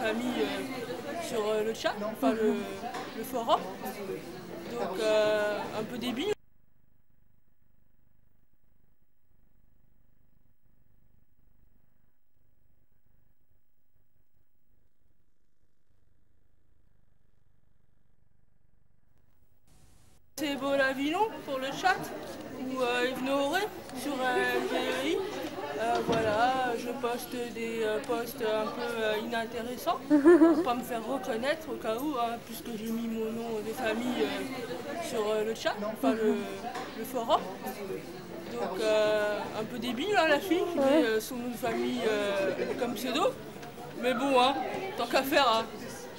famille sur le chat, enfin le forum. Donc un peu débile. C'est Bolavillon pour le chat, ou Yves Nooré sur LGI. Voilà, je poste des posts un peu inintéressants pour pas me faire reconnaître au cas où, hein, puisque j'ai mis mon nom de famille sur le chat, enfin le forum. Donc un peu débile hein, la fille qui met son nom de famille comme pseudo. Mais bon, hein, tant qu'à faire, hein.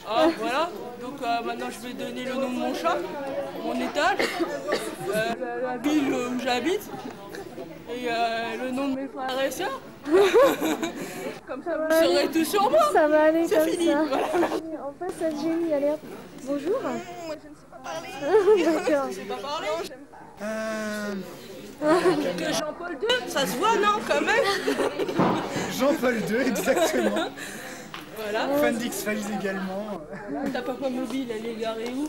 Ah, voilà, donc maintenant je vais donner le nom de mon chat, mon étage, la ville où j'habite et le nom de mes frères et sœurs. Comme ça vous saurez tout sur moi. Ça va aller c'est comme fini. ça. Voilà. On passe à Jenny, allez hop. Bonjour. Moi je ne sais pas parler. D'accord. Je sais pas parler. Non, j'aime pas. Que Jean-Paul II, ça se voit non quand même. Jean-Paul II, exactement. Voilà. Fan d'X-Files également. Ta papa mobile, elle est garée où?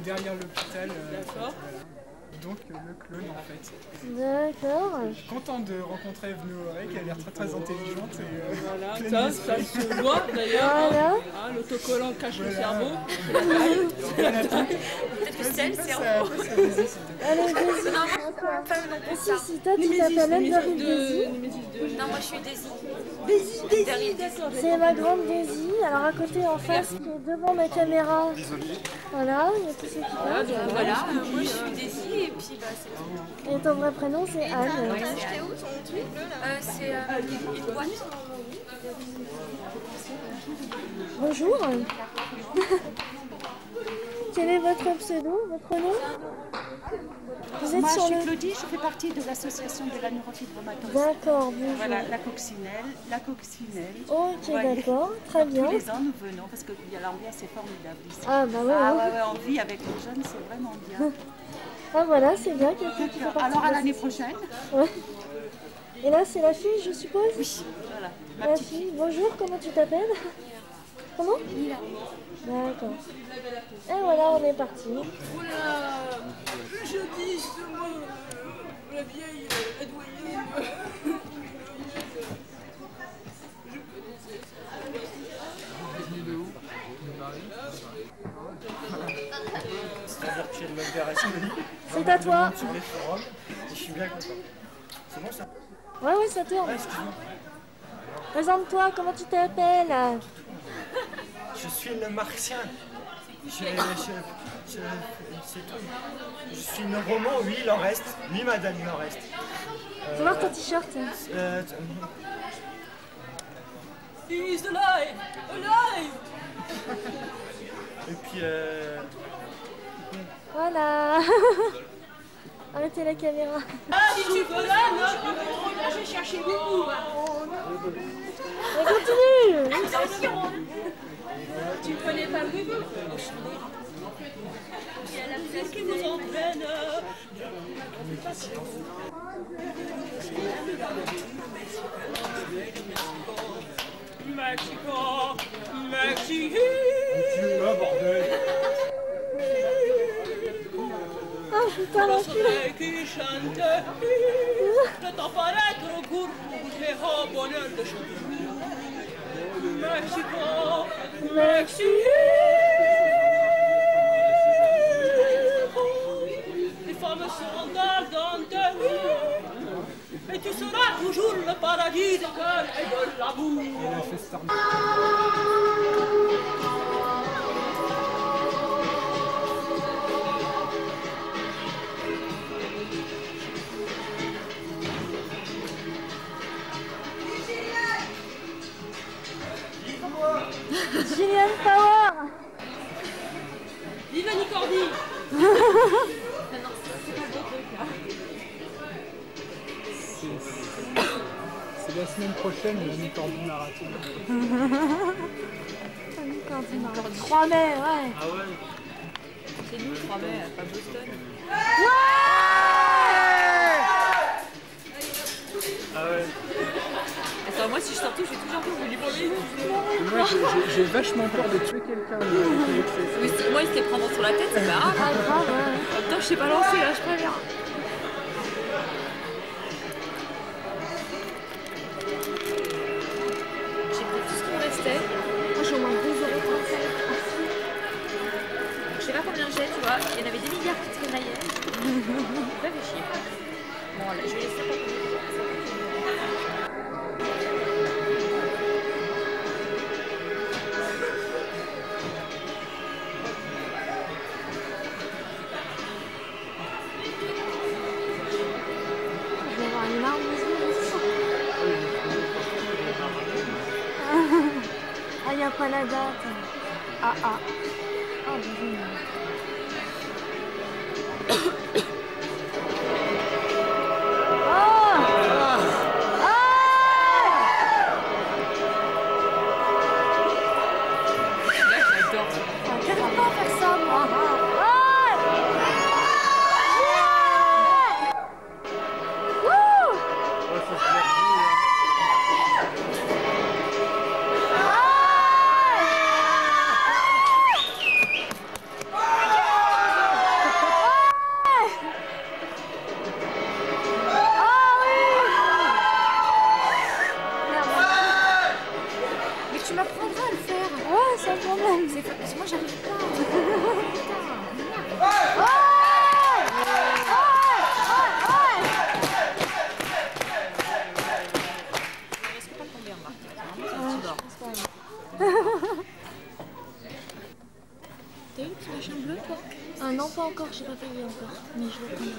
Derrière l'hôpital. D'accord. Donc le clone en fait. D'accord. Je suis content de rencontrer Eve Nooré qui a l'air très très intelligente et Voilà, pleine ça d'esprit. se voit d'ailleurs. Voilà. Hein, l'autocollant cache le Voilà. cerveau. Peut-être que c'est le cerveau. Allez, Daisy. Non, moi, pas non plus ça. Si toi tu t'appelles Anne-Marie Daisy. Non, moi je suis Daisy. Daisy, d'accord. C'est ma grande Daisy. Alors à côté en face, qui est devant ma caméra. Voilà, il y a tous ceux qui Voilà, passent. donc Voilà, moi je suis Daisy et puis bah c'est tout. Et ton vrai prénom c'est Anne. Ouais, c'est où ton truc bleu là c'est Étoile. Bonjour. Quel est votre pseudo, votre nom? Vous êtes Moi, je sur suis le... Claudie, je fais partie de l'association de la neurofibromatose. D'accord, bonjour. Voilà, la coccinelle, la coccinelle. Ok, Voyez. d'accord, très bien. Tous les ans, nous venons parce que l'ambiance est formidable ici. Ah bah ouais, Ah hein. ouais, on vit avec les jeunes, c'est vraiment bien. Ah voilà, c'est bien que tu fais partie Alors à de l'année ça. prochaine. Ouais. Et là, c'est la fille, je suppose? Oui, voilà, ma La petite fille. Bonjour, comment tu t'appelles? Comment? Lila. D'accord. Et voilà, on est parti. Voilà, le jeudi, c'est moi, la vieille Edouine. C'est-à-dire que j'ai de l'opération C'est à toi. sur les forums et je suis bien content. C'est bon ça? Ouais, ça tourne. Ouais, excuse-moi. Présente-toi, comment tu t'appelles? Je suis le martien. C'est tout. Je suis Neuroman, oui, il en reste. Oui, madame, il en reste. Faut voir ton t-shirt. He's alive! Alive! Et puis, Voilà. Arrêtez la caméra. Ah, si tu veux là, non, je vais chercher beaucoup. Mais continue. Tu connais pas le boubou? Qui vous entraîne. Mexico, Mexico. bordel. Ah putain, Le l'enculé. soleil qui chante, le temps paraît trop court pour les hauts bonheurs de chanter. Mexico, Mexico. Les femmes sont ardentes, et tu seras toujours le paradis de cœur et de l'amour. Gillian Power. Vive Annie Cordy. C'est la semaine prochaine, le Nicordi Marathon. 3 mai, ouais. Ah ouais? C'est nous 3 mai, pas Boston. Ah ouais. Attends, moi si je sortais, je vais toujours vous lui parler. Moi j'ai vachement peur de tuer quelqu'un. Moi il s'était prendre sur la tête, c'est pas grave. Ah, grave, ouais. En même temps, je sais pas lancer là, je préviens. J'ai pris tout ce qui me restait. Moi, j'ai au moins 2 euros pour ça. Je sais pas combien j'ai, tu vois. Il y en avait des milliards qui traînaient. Ça fait chier. Bon, là, je vais laisser pour Je vais avoir une larme aux yeux. Ah, il n'y a pas la date. Ah, ah. Ah, bon. tu m'apprendras à le faire. Ouais, sans problème. Parce que moi, j'arrive pas. T'as eu le petit machin bleu, toi? Non, pas encore, j'ai pas payé encore. Mais je vais prendre.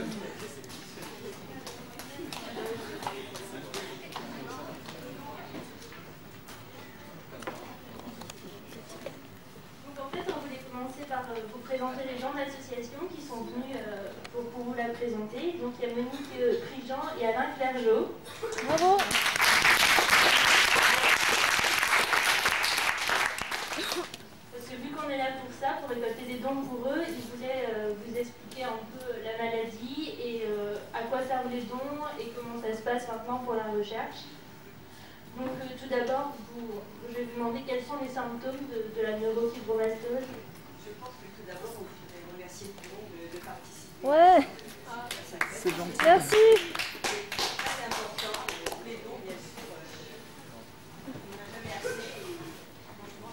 Par vous présenter les gens de l'association qui sont venus pour vous la présenter. Donc il y a Monique Prigent et Alain Clergeau. Bravo. Parce que vu qu'on est là pour ça, pour récolter des dons pour eux, ils voulaient vous expliquer un peu la maladie et à quoi servent les dons et comment ça se passe maintenant pour la recherche. Donc tout d'abord, je vais vous demander quels sont les symptômes de la neurofibromatose. Je pense que tout d'abord, on voudrait remercier tout le monde de participer. Ouais. C'est gentil. Merci. C'est important. Les dons, bien sûr, on n'a jamais assez. Et franchement,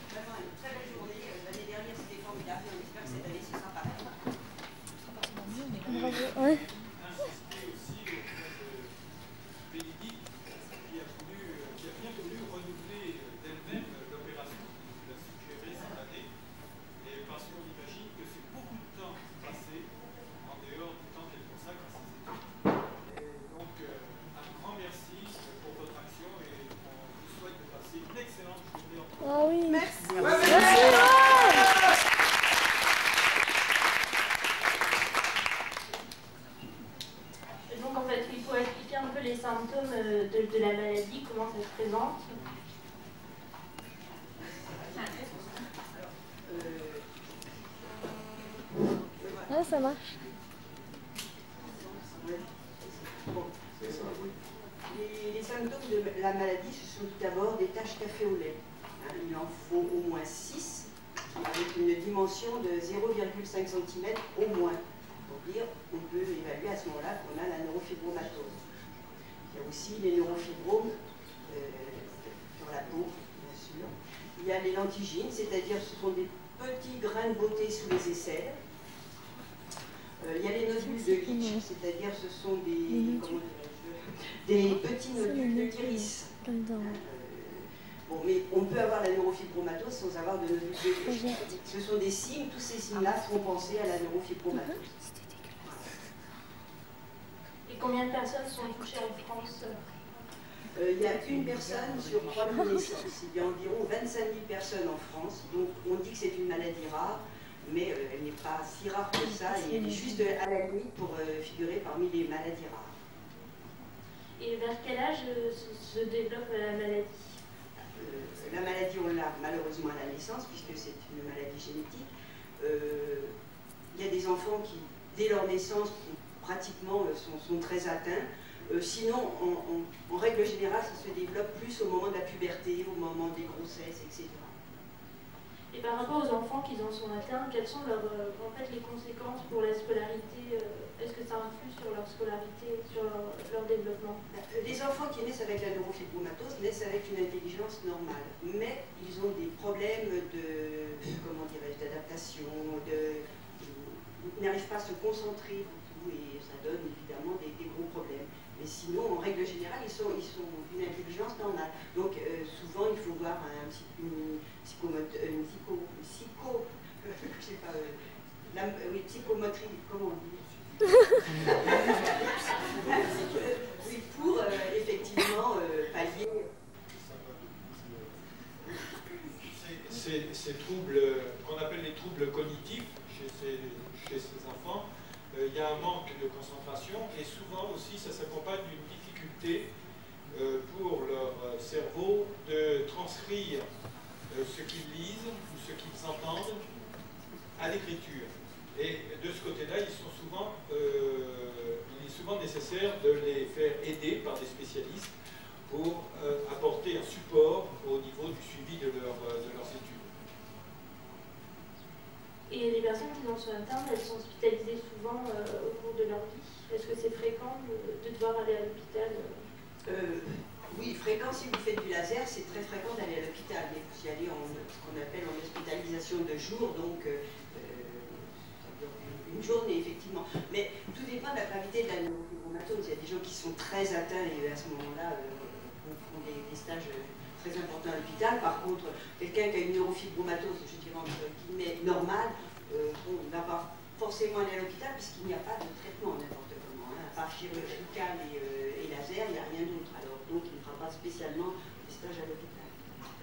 c'est vraiment une très belle journée. L'année dernière, c'était formidable. Et on espère que cette année, ce sera pareil. Bravo. Ouais. Ah oui. Merci. Donc en fait, il faut expliquer un peu les symptômes de la maladie, comment ça se présente. Ouais, ça marche. Bon. Les symptômes de la maladie, ce sont tout d'abord des taches café au lait. Il en faut au moins 6, avec une dimension de 0,5 cm au moins. Pour dire, on peut évaluer à ce moment-là qu'on a la neurofibromatose. Il y a aussi les neurofibromes sur la peau, bien sûr. Il y a les lentigines, c'est-à-dire ce sont des petits grains de beauté sous les aisselles. Il y a les nodules de Leach, c'est-à-dire ce sont des petits nodules de l'iris. Bon, mais on peut avoir la neurofibromatose sans avoir de nodules de Leach. Ce sont des signes, tous ces signes-là font penser à la neurofibromatose. Et combien de personnes sont touchées en France? Il y a une personne sur 3 000 naissances. Il y a environ 25 000 personnes en France. Donc on dit que c'est une maladie rare, mais elle n'est pas si rare que ça. Et elle est juste à la limite pour figurer parmi les maladies rares. Et vers quel âge se développe la maladie? La maladie, on l'a malheureusement à la naissance, puisque c'est une maladie génétique. Il y a des enfants qui, dès leur naissance, pratiquement sont très atteints. Sinon, en règle générale, ça se développe plus au moment de la puberté, au moment des grossesses, etc. Et par rapport aux enfants qui en sont atteints, quelles sont en fait, les conséquences pour la scolarité? Est-ce que ça influe sur leur scolarité, sur leur développement? Les enfants qui naissent avec la neurofibromatose naissent avec une intelligence normale, mais ils ont des problèmes d'adaptation, ils n'arrivent pas à se concentrer beaucoup et ça donne évidemment des gros problèmes. Mais sinon, en règle générale, ils sont d'une intelligence normale. Donc souvent, il faut voir psychomotrice, comment on dit? Oui, pour effectivement pallier. Ces troubles qu'on appelle les troubles cognitifs chez ces enfants, il y a un manque de concentration et souvent aussi ça s'accompagne d'une difficulté pour leur cerveau de transcrire ce qu'ils lisent ou ce qu'ils entendent à l'écriture. Et de ce côté-là, il est souvent nécessaire de les faire aider par des spécialistes pour apporter un support au niveau du suivi de leurs études. Et les personnes qui en sont atteintes, elles sont hospitalisées souvent au cours de leur vie. Est-ce que c'est fréquent de devoir aller à l'hôpital? Oui, fréquent si vous faites du laser, c'est très fréquent d'aller à l'hôpital. Mais vous y allez en ce qu'on appelle en hospitalisation de jour, donc une journée effectivement. Mais tout dépend de la gravité de la neurofibromatose. Il y a des gens qui sont très atteints et à ce moment-là font des stages très importants à l'hôpital. Par contre, quelqu'un qui a une neurofibromatose, je dirais entre guillemets, normale, on ne va pas forcément aller à l'hôpital puisqu'il n'y a pas de traitement n'importe comment. Hein. À part chirurgical et laser, il n'y a rien d'autre. Alors donc il ne fera pas spécialement des stages à l'hôpital.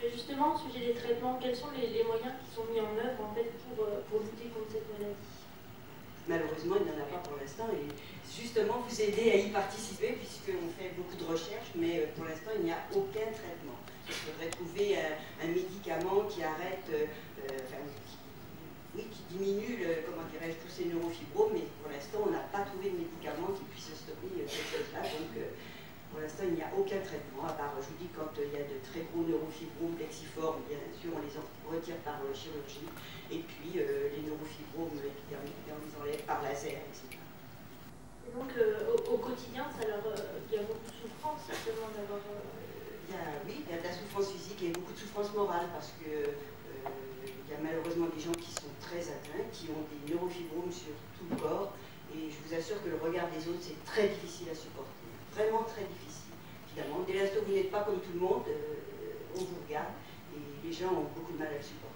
Justement, au sujet des traitements, quels sont les moyens qui sont mis en œuvre en fait, pour lutter contre cette maladie? Malheureusement, il n'y en a pas pour l'instant et justement vous aider à y participer puisqu'on fait beaucoup de recherches, mais pour l'instant il n'y a aucun traitement. Il faudrait trouver un médicament qui arrête, qui diminue, comment dirais-je, tous ces neurofibromes, mais pour l'instant on n'a pas trouvé de médicament qui puisse stopper cette chose-là. Donc pour l'instant il n'y a aucun traitement, à part, je vous dis, quand il y a de très gros neurofibromes plexiformes, bien sûr on les retire par chirurgie, et puis les neurofibromes épidermiques, on les enlève par laser, etc. Et donc au quotidien, il y a beaucoup de souffrance certainement d'avoir... Oui, il y a de la souffrance physique et beaucoup de souffrance morale parce que il y a malheureusement des gens qui sont très atteints, qui ont des neurofibromes sur tout le corps, et je vous assure que le regard des autres c'est très difficile à supporter, vraiment très difficile. Finalement, dès l'instant où vous n'êtes pas comme tout le monde, on vous regarde et les gens ont beaucoup de mal à le supporter.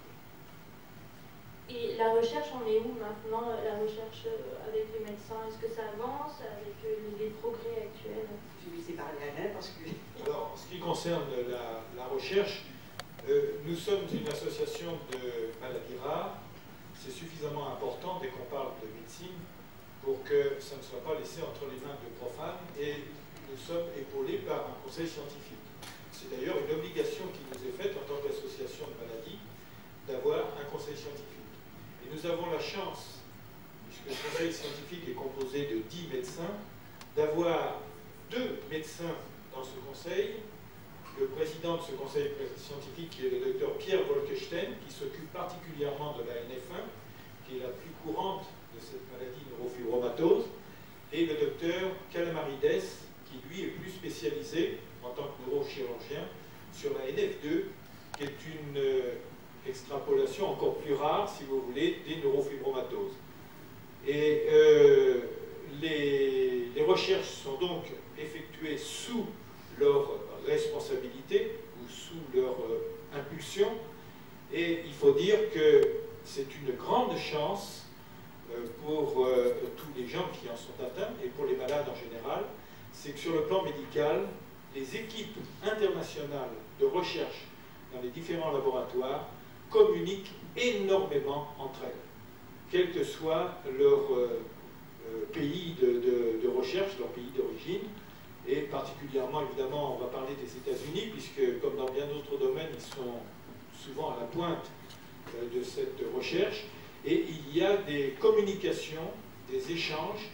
Et la recherche, on est où maintenant? La recherche avec les médecins, est-ce que ça avance avec les progrès actuels? Je vais laisser parler à Alain parce que... Alors, en ce qui concerne la recherche, nous sommes une association de maladies rares. C'est suffisamment important dès qu'on parle de médecine pour que ça ne soit pas laissé entre les mains de profanes, et nous sommes épaulés par un conseil scientifique. C'est d'ailleurs une obligation qui nous est faite en tant qu'association de maladies d'avoir un conseil scientifique. Et nous avons la chance, puisque le conseil scientifique est composé de 10 médecins, d'avoir 2 médecins dans ce conseil. Le président de ce conseil scientifique, qui est le docteur Pierre Wolkenstein, qui s'occupe particulièrement de la NF1, qui est la plus courante de cette maladie neurofibromatose, et le docteur Calamarides, qui lui est plus spécialisé en tant que neurochirurgien sur la NF2, qui est une extrapolation encore plus rare, si vous voulez, des neurofibromatoses. Et les recherches sont donc effectuées sous leur responsabilité ou sous leur impulsion, et il faut dire que c'est une grande chance pour tous les gens qui en sont atteints et pour les malades en général, c'est que sur le plan médical, les équipes internationales de recherche dans les différents laboratoires communiquent énormément entre elles, quel que soit leur pays de recherche, leur pays d'origine, et particulièrement, évidemment, on va parler des États-Unis, puisque, comme dans bien d'autres domaines, ils sont souvent à la pointe de cette recherche, et il y a des communications, des échanges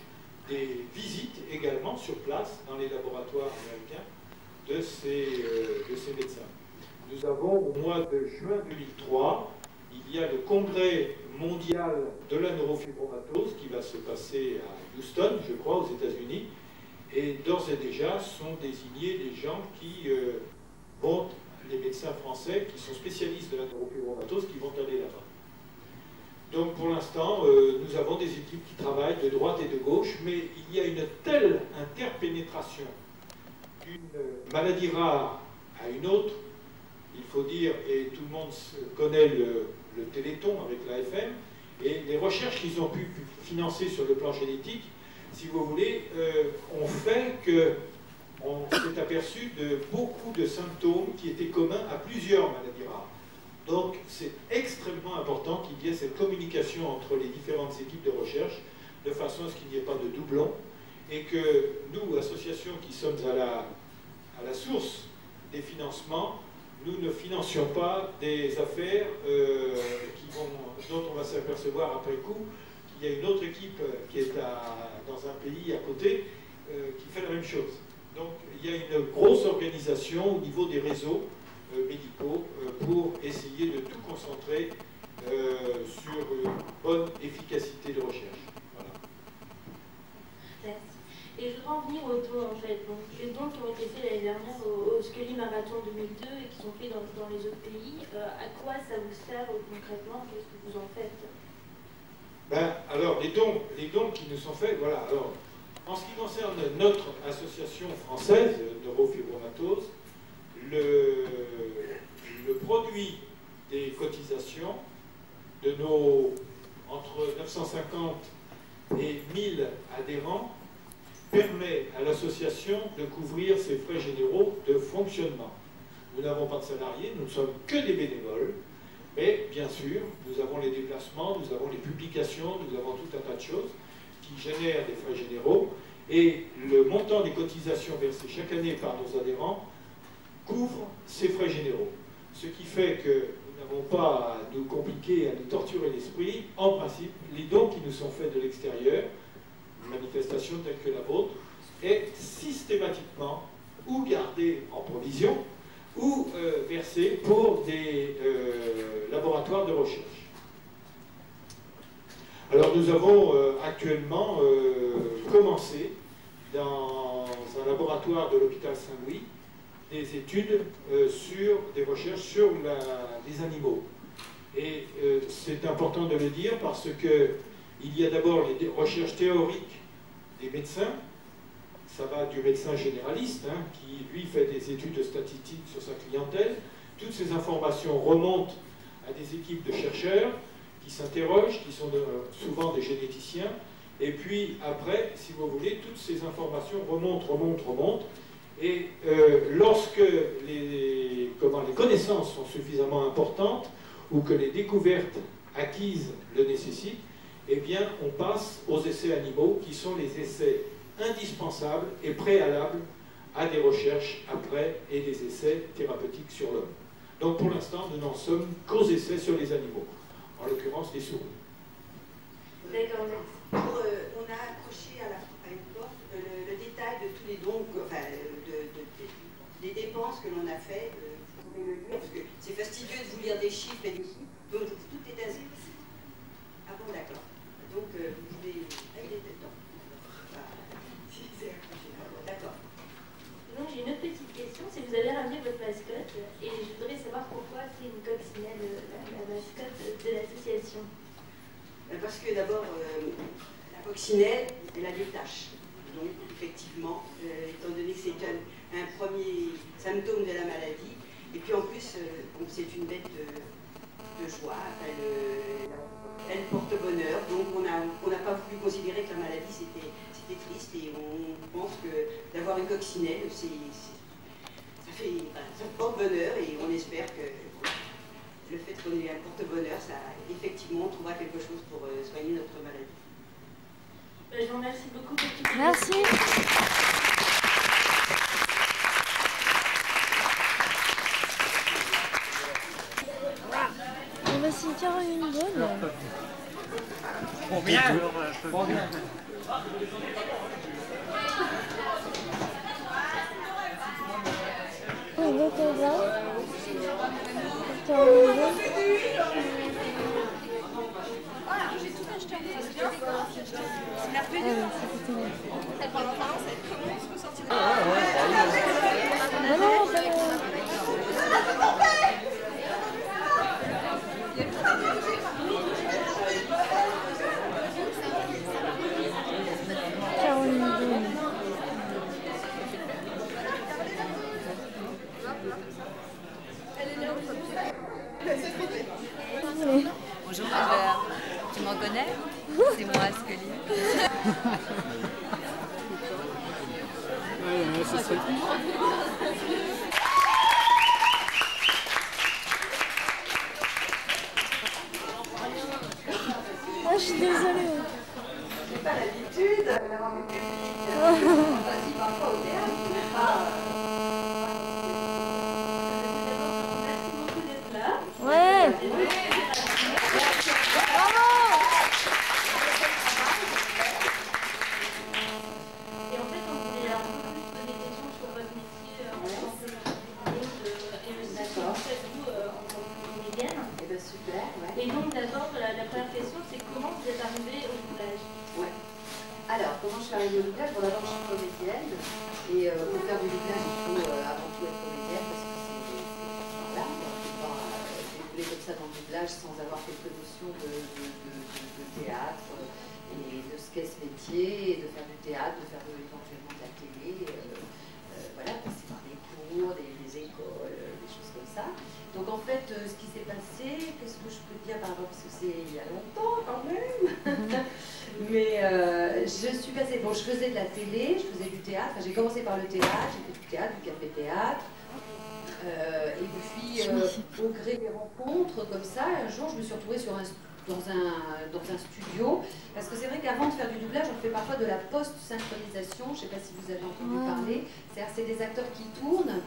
des visites également sur place dans les laboratoires américains de ces médecins. Nous avons au mois de juin 2003, il y a le congrès mondial de la neurofibromatose qui va se passer à Houston, je crois, aux États-Unis, et d'ores et déjà sont désignés des gens qui vont, les médecins français qui sont spécialistes de la neurofibromatose, qui vont aller là-bas. Donc pour l'instant, nous avons des équipes qui travaillent de droite et de gauche, mais il y a une telle interpénétration d'une maladie rare à une autre, il faut dire, et tout le monde connaît le Téléthon avec l'AFM, et les recherches qu'ils ont pu financer sur le plan génétique, si vous voulez, ont fait qu'on s'est aperçu de beaucoup de symptômes qui étaient communs à plusieurs maladies rares. Donc c'est extrêmement important qu'il y ait cette communication entre les différentes équipes de recherche, de façon à ce qu'il n'y ait pas de doublons, et que nous, associations qui sommes à la source des financements, nous ne financions pas des affaires dont on va s'apercevoir après coup qu'il y a une autre équipe qui est dans un pays à côté qui fait la même chose. Donc il y a une grosse organisation au niveau des réseaux médicaux pour essayer de tout concentrer sur une bonne efficacité de recherche. Voilà. Merci. Et je voudrais en venir aux dons, en fait. Donc, les dons qui ont été faits l'année dernière au Scully Marathon 2002 et qui sont faits dans les autres pays, à quoi ça vous sert concrètement? Qu'est-ce que vous en faites? Alors, les dons qui nous sont faits, voilà. Alors, en ce qui concerne notre association française, neurofibromatose, le produit des cotisations de nos entre 950 et 1000 adhérents permet à l'association de couvrir ses frais généraux de fonctionnement. Nous n'avons pas de salariés, nous ne sommes que des bénévoles, mais bien sûr, nous avons les déplacements, nous avons les publications, nous avons tout un tas de choses qui génèrent des frais généraux, et le montant des cotisations versées chaque année par nos adhérents couvre ces frais généraux. Ce qui fait que nous n'avons pas à nous compliquer, à nous torturer l'esprit. En principe, les dons qui nous sont faits de l'extérieur, manifestations telles que la vôtre, est systématiquement ou gardé en provision ou versé pour des laboratoires de recherche. Alors nous avons actuellement commencé dans un laboratoire de l'hôpital Saint-Louis des études sur des recherches sur les animaux. Et c'est important de le dire parce que il y a d'abord les recherches théoriques des médecins. Ça va du médecin généraliste, hein, qui lui fait des études statistiques sur sa clientèle. Toutes ces informations remontent à des équipes de chercheurs qui s'interrogent, qui sont souvent des généticiens. Et puis après, si vous voulez, toutes ces informations remontent. Et lorsque les connaissances sont suffisamment importantes ou que les découvertes acquises le nécessitent, eh bien, on passe aux essais animaux qui sont les essais indispensables et préalables à des recherches après et des essais thérapeutiques sur l'homme. Donc pour l'instant, nous n'en sommes qu'aux essais sur les animaux, en l'occurrence les souris. D'accord, on a accroché à une porte le détail de tous les dons, enfin, des dépenses que l'on a fait. Vous pouvez le lire, parce que c'est fastidieux de vous lire des chiffres et des chiffres. Donc tout est inscrit. Ah bon, d'accord. Donc vous pouvez... Ah, il était dedans. D'accord. Donc j'ai une autre petite question, c'est que vous avez ramené votre mascotte et je voudrais savoir pourquoi c'est une coccinelle, la mascotte de l'association. Parce que d'abord, la coccinelle, elle a des taches. Donc effectivement, étant donné que c'est un premier symptôme de la maladie, et puis en plus, c'est une bête de joie, elle porte bonheur, donc on n'a pas voulu considérer que la maladie c'était triste, et on pense que d'avoir une coccinelle, ça porte bonheur, et on espère que le fait qu'on ait un porte-bonheur, ça effectivement on trouvera quelque chose pour soigner notre maladie. Je vous remercie beaucoup pour tout. Merci. Et voici Caroline Bonne. Combien? Il était là. Caroline. J'ai tout acheté en fait. C'est merveilleux. Elle prend l'apparence, elle commence à ressortir. Ah non, Bonjour Albert, tu m'en connais? C'est moi Scully. Ouais, ce serait... Ah, je suis désolée. J'ai pas l'habitude d'avoir mes petites fantasies parfois au théâtre. Ouais. Bravo. Et en fait, on voulait un peu plus poser des questions sur votre métier en tant que et aussi sur vous en tant que comédienne. Eh bien super, ouais. Et donc d'abord, la première question, c'est comment vous êtes arrivée au doublage? Ouais. Alors, comment je suis arrivée au doublage? Bon, d'abord, je suis comédienne. Et pour faire du doublage, il faut avant tout être comédienne parce que c'est voilà, on ne peut pas dérouler comme ça dans le doublage sans avoir quelques notions de théâtre et de ce qu'est ce métier, et de faire du théâtre, de faire éventuellement de la télé. Voilà, passer par des cours, des écoles, des choses comme ça. Donc en fait, ce qui s'est passé, qu'est-ce que je peux dire par rapport, parce que c'est il y a longtemps quand même. Mais je suis passée, bon, je faisais de la télé, je faisais du théâtre, enfin, j'ai commencé par le théâtre, j'ai fait du théâtre, du café-théâtre, et puis au gré des rencontres comme ça, un jour je me suis retrouvée dans un studio, parce que c'est vrai qu'avant de faire du doublage, on fait parfois de la post-synchronisation, je ne sais pas si vous avez entendu parler, c'est des acteurs qui tournent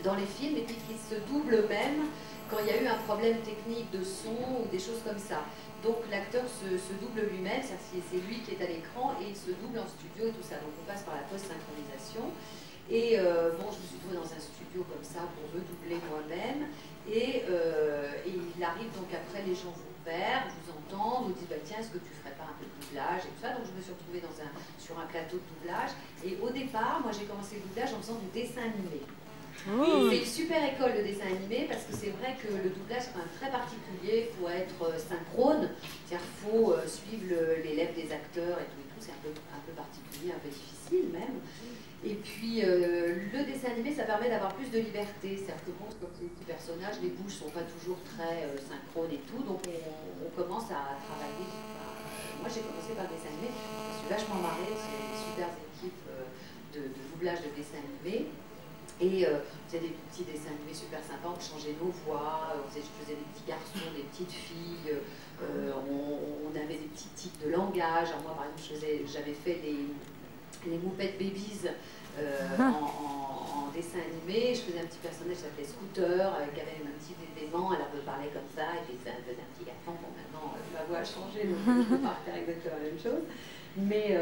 dans les films et puis qui se doublent eux-mêmes quand il y a eu un problème technique de son ou des choses comme ça. Donc l'acteur se double lui-même, c'est lui qui est à l'écran et il se double en studio et tout ça. Donc on passe par la post-synchronisation. Et bon, je me suis trouvée dans un studio comme ça pour me doubler moi-même. Et il arrive donc après, les gens vous repèrent, vous entendent, vous disent bah, tiens, est-ce que tu ferais pas un peu de doublage et tout ça. Donc je me suis retrouvée sur un plateau de doublage. Et au départ, moi j'ai commencé le doublage en faisant du dessin animé. C'est une super école de dessin animé parce que c'est vrai que le doublage est quand même très particulier, il faut être synchrone, c'est-à-dire qu'il faut suivre les lèvres des acteurs et tout, c'est un peu particulier, un peu difficile même. Et puis le dessin animé, ça permet d'avoir plus de liberté, c'est-à-dire que bon, comme les petits personnages, les bouches ne sont pas toujours très synchrones et tout, donc on commence à travailler. Moi j'ai commencé par le dessin animé, je suis vachement marrée, c'est des super équipes de doublage de dessin animé. Et il y a des petits dessins animés super sympas, on changeait nos voix, je faisais des petits garçons, des petites filles, on avait des petits tics de langage. Alors moi par exemple j'avais fait les Moupette Babies en dessin animé, je faisais un petit personnage qui s'appelait Scooter, qui avait un petit élément, elle me parlait comme ça, et puis ça faisait un petit garçon. Bon maintenant ma voix a changé, donc je ne peux pas faire exactement la même chose. Mais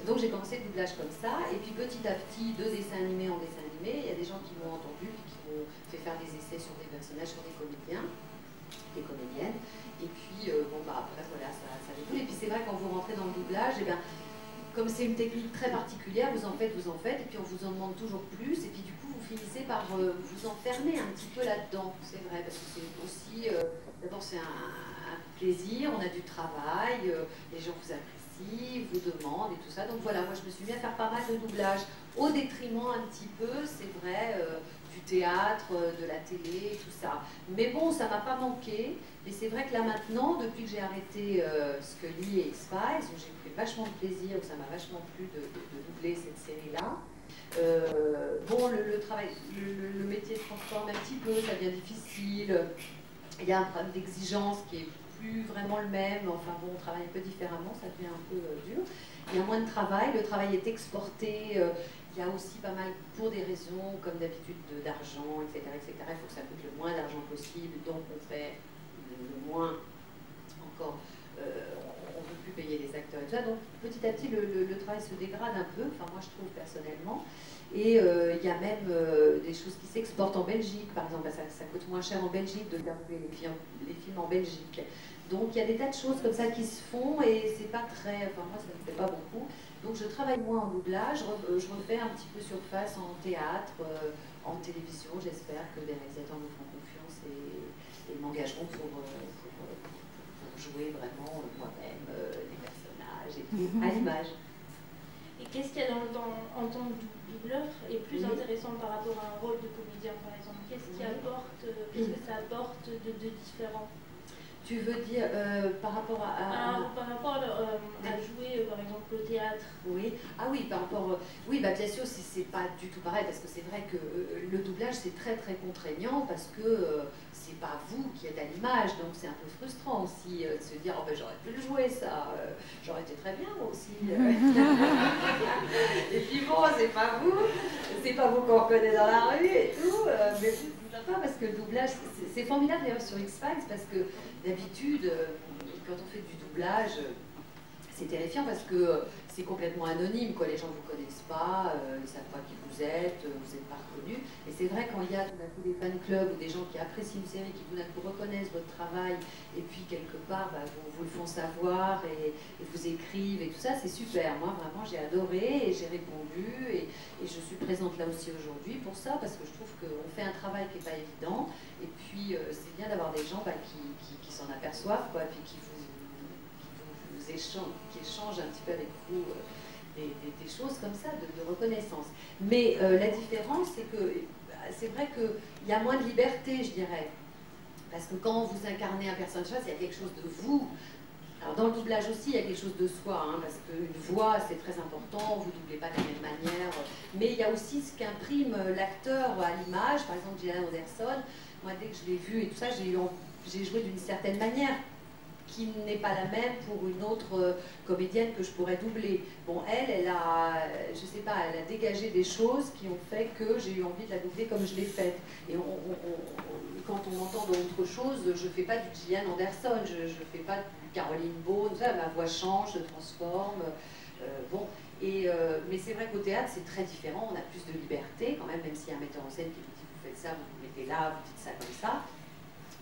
donc j'ai commencé le doublage comme ça, et puis petit à petit, de dessin animé en dessin animé, il y a des gens qui m'ont entendu, puis qui m'ont fait faire des essais sur des personnages, sur des comédiens, des comédiennes, et puis bon bah après voilà, ça découle. Et puis c'est vrai, quand vous rentrez dans le doublage, et bien, comme c'est une technique très particulière, vous en faites, et puis on vous en demande toujours plus, et puis du coup vous finissez par vous enfermer un petit peu là-dedans, c'est vrai, parce que c'est aussi, d'abord c'est un plaisir, on a du travail, les gens vous apprécient, vous demandent et tout ça. Donc voilà, moi je me suis mis à faire pas mal de doublage, au détriment un petit peu, c'est vrai, du théâtre, de la télé, tout ça. Mais bon, ça m'a pas manqué. Mais c'est vrai que là maintenant, depuis que j'ai arrêté Scully et X-Files, où j'ai pris vachement de plaisir, où ça m'a vachement plu de doubler cette série-là, bon, le travail, le métier se transforme un petit peu, ça devient difficile. Il y a un problème d'exigence qui est plus vraiment le même, enfin bon, on travaille un peu différemment, ça devient un peu dur. Il y a moins de travail, le travail est exporté, il y a aussi pas mal, pour des raisons, comme d'habitude, d'argent, etc., etc. Il faut que ça coûte le moins d'argent possible, donc on fait le moins, encore, on ne veut plus payer les acteurs acteurs et tout ça. Donc petit à petit, le travail se dégrade un peu, enfin moi je trouve personnellement. Et il y a même des choses qui s'exportent en Belgique, par exemple, ça coûte moins cher en Belgique de faire les films en Belgique. Donc il y a des tas de choses comme ça qui se font et c'est pas très, enfin moi ça ne me fait pas beaucoup. Donc je travaille moins en doublage, je refais un petit peu surface en théâtre, en télévision. J'espère que des réalisateurs me feront confiance et m'engageront pour jouer vraiment moi-même les personnages et tout, à l'image. Et qu'est-ce qu'il y a en tant que doubleur est plus intéressant par rapport à un rôle de comédien, par exemple? Qu'est-ce que ça apporte de différent? Tu veux dire par rapport par rapport à jouer, par exemple, au théâtre? Oui. Ah oui, par rapport... oui, bah, bien sûr, c'est pas du tout pareil, parce que c'est vrai que le doublage, c'est très très contraignant, parce que c'est pas vous qui êtes à l'image, donc c'est un peu frustrant aussi de se dire, oh, ben, j'aurais pu le jouer, ça, j'aurais été très bien, moi aussi. Et puis bon, c'est pas vous qu'on reconnaît dans la rue et tout, mais c'est sympa, parce que le doublage, c'est formidable d'ailleurs sur X-Files, parce que d'habitude, quand on fait du doublage, c'est terrifiant parce que c'est complètement anonyme, quoi. Les gens ne vous connaissent pas, ils ne savent pas qui vous êtes pas reconnu. Et c'est vrai quand il y a tout d'un coup des fan clubs ou des gens qui apprécient une série, qui tout d'un coup reconnaissent votre travail et puis quelque part bah, vous le font savoir et vous écrivent et tout ça, c'est super. Moi vraiment j'ai adoré et j'ai répondu et je suis présente là aussi aujourd'hui pour ça parce que je trouve qu'on fait un travail qui n'est pas évident et puis c'est bien d'avoir des gens bah, qui s'en aperçoivent quoi, et puis qui échangent un petit peu avec vous des choses comme ça, de reconnaissance. Mais la différence, c'est que c'est vrai qu'il y a moins de liberté, je dirais. Parce que quand vous incarnez un personnage, il y a quelque chose de vous. Alors dans le doublage aussi, il y a quelque chose de soi, hein, parce qu'une voix, c'est très important, vous ne doublez pas de la même manière. Mais il y a aussi ce qu'imprime l'acteur à l'image. Par exemple, Gillian Anderson, moi dès que je l'ai vue et tout ça, j'ai joué d'une certaine manière, qui n'est pas la même pour une autre comédienne que je pourrais doubler. Bon, elle a, je sais pas, elle a dégagé des choses qui ont fait que j'ai eu envie de la doubler comme je l'ai faite. Et quand on entend d'autres choses, je fais pas du Gillian Anderson, je fais pas du Caroline Beaune, ma voix change, se transforme. Bon, mais c'est vrai qu'au théâtre, c'est très différent, on a plus de liberté quand même s'il y a un metteur en scène qui vous dit vous faites ça, vous vous mettez là, vous dites ça comme ça.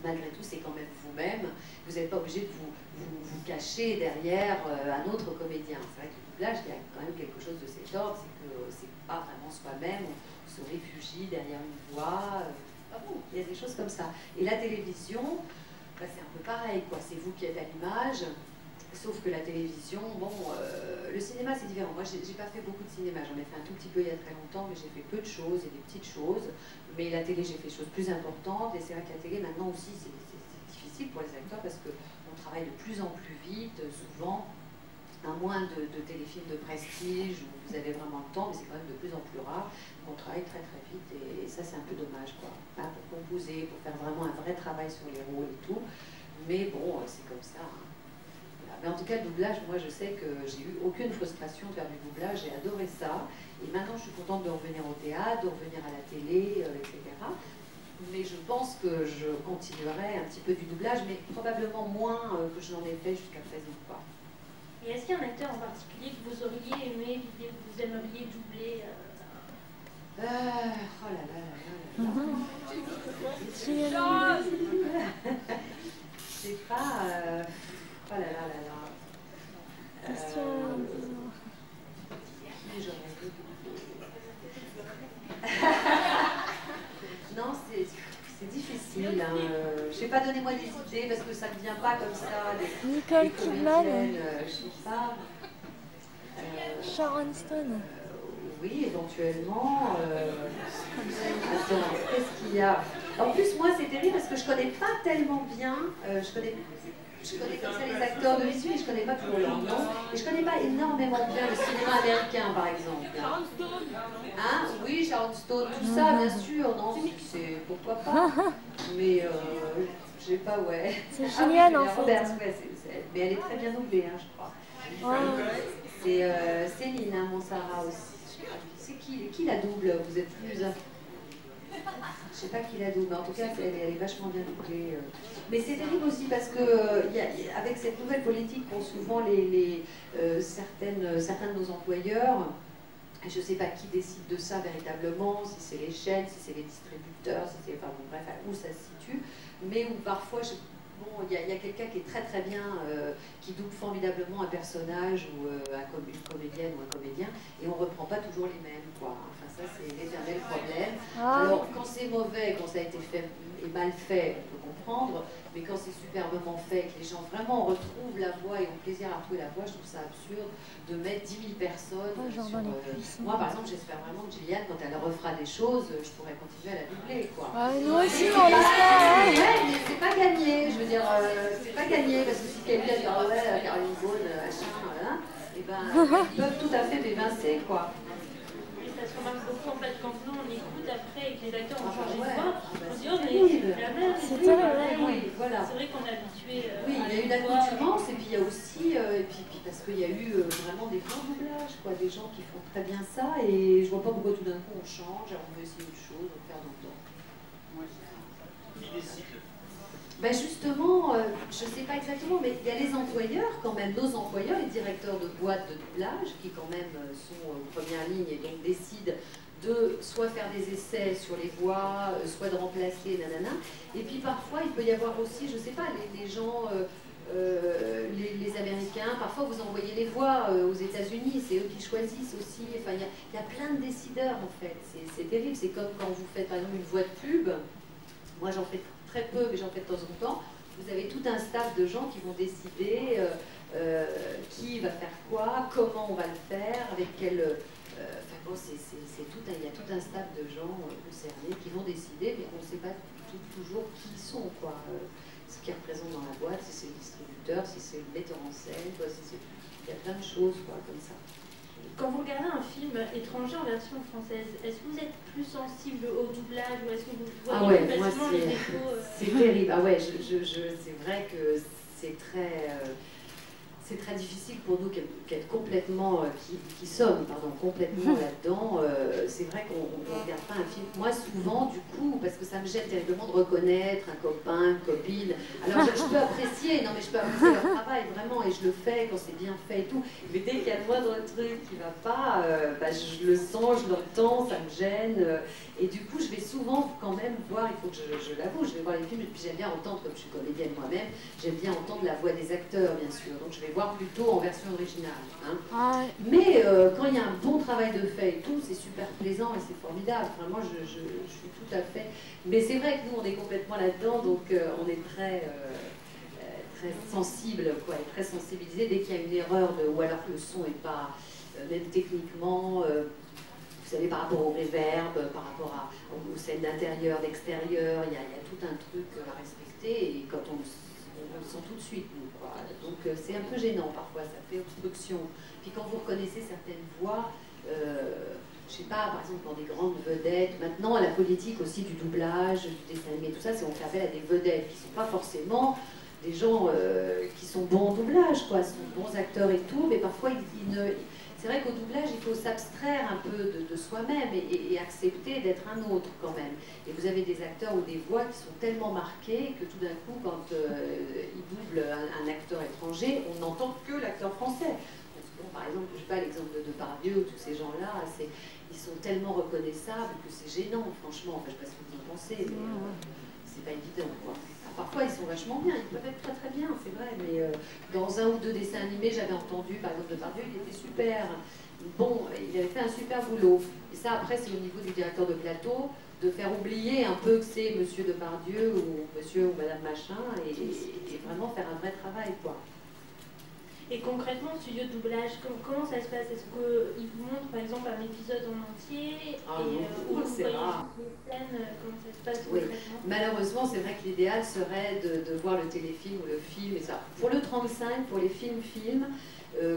Malgré tout, c'est quand même vous-même. Vous n'êtes pas obligé de vous cacher derrière un autre comédien. C'est vrai que le doublage, il y a quand même quelque chose de cet ordre, c'est que c'est pas vraiment soi-même, on se réfugie derrière une voix. Bon, il y a des choses comme ça. Et la télévision, bah, c'est un peu pareil, quoi. C'est vous qui êtes à l'image, sauf que la télévision, bon, le cinéma c'est différent. Moi, j'ai pas fait beaucoup de cinéma. J'en ai fait un tout petit peu il y a très longtemps, mais j'ai fait peu de choses et des petites choses. Mais la télé, j'ai fait des choses plus importantes, et c'est vrai que la télé, maintenant aussi, c'est difficile pour les acteurs parce qu'on travaille de plus en plus vite, souvent, à moins de téléfilms de prestige, où vous avez vraiment le temps, mais c'est quand même de plus en plus rare, on travaille très très vite, et ça, c'est un peu dommage, quoi. Hein, pour composer, pour faire vraiment un vrai travail sur les rôles et tout, mais bon, c'est comme ça, hein. Mais en tout cas, le doublage, moi je sais que j'ai eu aucune frustration de faire du doublage, j'ai adoré ça. Et maintenant je suis contente de revenir au théâtre, de revenir à la télé, etc. Mais je pense que je continuerai un petit peu du doublage, mais probablement moins que je n'en ai fait jusqu'à présent. Quoi. Et est-ce qu'il y a un acteur en particulier que vous auriez aimé, que vous aimeriez doubler oh là là là là là. C'est pas... Oh là là là là. Non, c'est difficile. Hein. Je sais pas, donnez-moi des idées parce que ça ne vient pas comme ça. Nicole Kidman. Je sais pas. Sharon Stone. Oui, éventuellement. Attends, qu'est-ce qu'il y a? En plus, moi, c'est terrible parce que je connais pas tellement bien. Je connais comme ça les acteurs de l'issue, mais je connais pas toujours leur nom. Et je connais pas énormément bien le cinéma américain, par exemple. Sharon Stone. Hein? Oui, Sharon Stone, tout ça, bien sûr. Non, c'est pourquoi pas. Mais je sais pas, ouais. C'est Gillian, en fait. Mais elle est très bien doublée, hein, je crois. Ouais. C'est Céline, hein, Monsara aussi. C'est qui la double? Vous êtes plus... Je sais pas qui l'a doublé, mais en tout cas, elle est vachement bien doublée. Mais c'est terrible aussi parce que avec cette nouvelle politique qu'ont souvent certains de nos employeurs, je ne sais pas qui décide de ça véritablement, si c'est les chaînes, si c'est les distributeurs, si c'est, enfin bon, bref, où ça se situe, mais où parfois, bon, il y a quelqu'un qui est très très bien, qui double formidablement un personnage ou une comédienne ou un comédien, et on ne reprend pas toujours les mêmes, quoi. Enfin ça, c'est l'éternel problème. Alors quand c'est mauvais, quand ça a été fait et mal fait, on peut comprendre, mais quand c'est superbement fait, que les gens vraiment retrouvent la voix et ont plaisir à retrouver la voix, je trouve ça absurde de mettre 10 000 personnes sur... Moi, par exemple, j'espère vraiment que Gilliane, quand elle refera des choses, je pourrais continuer à la doubler, quoi. Nous aussi, on l'espère. Ouais, mais c'est pas gagné, je veux dire, c'est pas gagné, parce que si quelqu'un dit, ah ouais, Caroline Beaune, machin, voilà, et ben, ils peuvent tout à fait m'évincer, quoi. Ça se remarque beaucoup en fait quand nous on écoute après et que les acteurs ont changé de ouais. voix, on se dit oh mais la même C'est terrible, oui, voilà. C'est vrai qu'on est habitué oui, il y a eu l'accoutumance et puis il y a aussi, et puis parce qu'il y a eu vraiment des bons doublages, quoi, des gens qui font très bien ça et je vois pas pourquoi tout d'un coup on change, on veut essayer autre chose, on veut faire d'autres. Ben justement, je ne sais pas exactement, mais il y a les employeurs, quand même, nos employeurs, les directeurs de boîtes de doublage, qui quand même sont en première ligne et donc décident de soit faire des essais sur les voix, soit de remplacer, nanana. Et puis parfois, il peut y avoir aussi, je ne sais pas, les gens, les Américains, parfois vous envoyez les voix aux États-Unis, c'est eux qui choisissent aussi. Enfin, il y a plein de décideurs en fait, c'est terrible. C'est comme quand vous faites par exemple une voix de pub, moi j'en fais très peu, mais j'en fais de temps en temps. Vous avez tout un staff de gens qui vont décider qui va faire quoi, comment on va le faire, avec quel... Enfin bon, il y a tout un staff de gens concernés qui vont décider, mais on ne sait pas toujours qui ils sont, quoi. Ce qu'ils représentent dans la boîte, si c'est le distributeur, si c'est le metteur en scène, quoi, il y a plein de choses, quoi, comme ça. Quand vous regardez un film étranger en version française, est-ce que vous êtes plus sensible au doublage ou est-ce que vous voyez facilement les défauts C'est terrible. Ah ouais, c'est vrai que c'est très difficile pour nous qui sommes complètement là-dedans. C'est vrai qu'on ne regarde pas un film. Moi, souvent, du coup, parce que ça me gêne terriblement de reconnaître un copain, une copine. Alors, je peux apprécier, non mais je peux apprécier leur travail, vraiment, et je le fais quand c'est bien fait et tout. Mais dès qu'il y a le moindre truc qui ne va pas, je le sens, je l'entends, ça me gêne. Et du coup, je vais souvent quand même voir, il faut que je l'avoue, je vais voir les films, et puis j'aime bien entendre, comme je suis comédienne moi-même, j'aime bien entendre la voix des acteurs, bien sûr. Donc je vais voir plutôt en version originale. Hein. Mais quand il y a un bon travail de fait et tout, c'est super plaisant et c'est formidable. Enfin, moi, je suis tout à fait... Mais c'est vrai que nous, on est complètement là-dedans, donc on est très sensible, quoi, et très sensibilisé dès qu'il y a une erreur, ou alors que le son n'est pas, même techniquement... vous savez, par rapport au reverb, par rapport aux scènes d'intérieur, d'extérieur, il y a tout un truc à respecter et quand on le sent tout de suite, nous, quoi. Donc c'est un peu gênant parfois, ça fait obstruction. Puis quand vous reconnaissez certaines voix, je sais pas, par exemple pour des grandes vedettes, maintenant la politique aussi du doublage, du dessin animé, tout ça, c'est on fait appel à des vedettes qui ne sont pas forcément des gens qui sont bons en doublage, quoi, sont bons acteurs et tout, mais parfois ils ne... C'est vrai qu'au doublage, il faut s'abstraire un peu de soi-même et accepter d'être un autre quand même. Et vous avez des acteurs ou des voix qui sont tellement marquées que tout d'un coup, quand ils doublent un acteur étranger, on n'entend que l'acteur français. Parce que, par exemple, je sais pas, l'exemple de Depardieu ou tous ces gens-là, ils sont tellement reconnaissables que c'est gênant, franchement. Enfin, je ne sais pas ce que vous en pensez, mais c'est pas évident, quoi. Parfois, ils sont vachement bien, ils peuvent être très très bien, c'est vrai, mais dans un ou deux dessins animés, j'avais entendu, par exemple, Depardieu, il était super. Bon, il avait fait un super boulot. Et ça, après, c'est au niveau du directeur de plateau, de faire oublier un peu que c'est Monsieur Depardieu ou Monsieur ou Madame Machin, et vraiment faire un vrai travail, quoi. Et concrètement, le studio de doublage, comment ça se passe? Est-ce qu'ils vous montrent par exemple un épisode en entier c'est rare. Les scènes, comment ça se passe Oui. concrètement? Malheureusement, c'est vrai que l'idéal serait de voir le téléfilm ou le film et ça. Pour le 35, pour les films,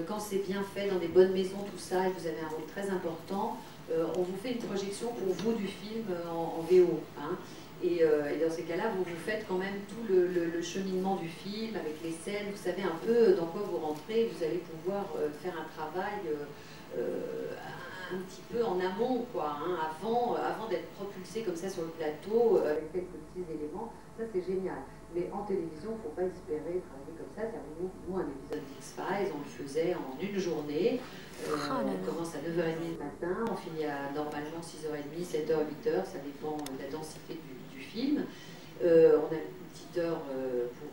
quand c'est bien fait dans des bonnes maisons, tout ça, et vous avez un rôle très important, on vous fait une projection pour vous du film en VO. Hein. Et dans ces cas-là, vous faites quand même tout le cheminement du film avec les scènes. Vous savez un peu dans quoi vous rentrez. Vous allez pouvoir faire un travail, un petit peu en amont, quoi, hein, avant d'être propulsé comme ça sur le plateau, avec quelques petits éléments. Ça, c'est génial. Mais en télévision, il ne faut pas espérer travailler comme ça. Nous, un épisode d'X-Files, on le faisait en une journée. On commence à 9h30 le matin, on finit à normalement 6h30, 7h, 8h, ça dépend de la densité du film. On a une petite heure pour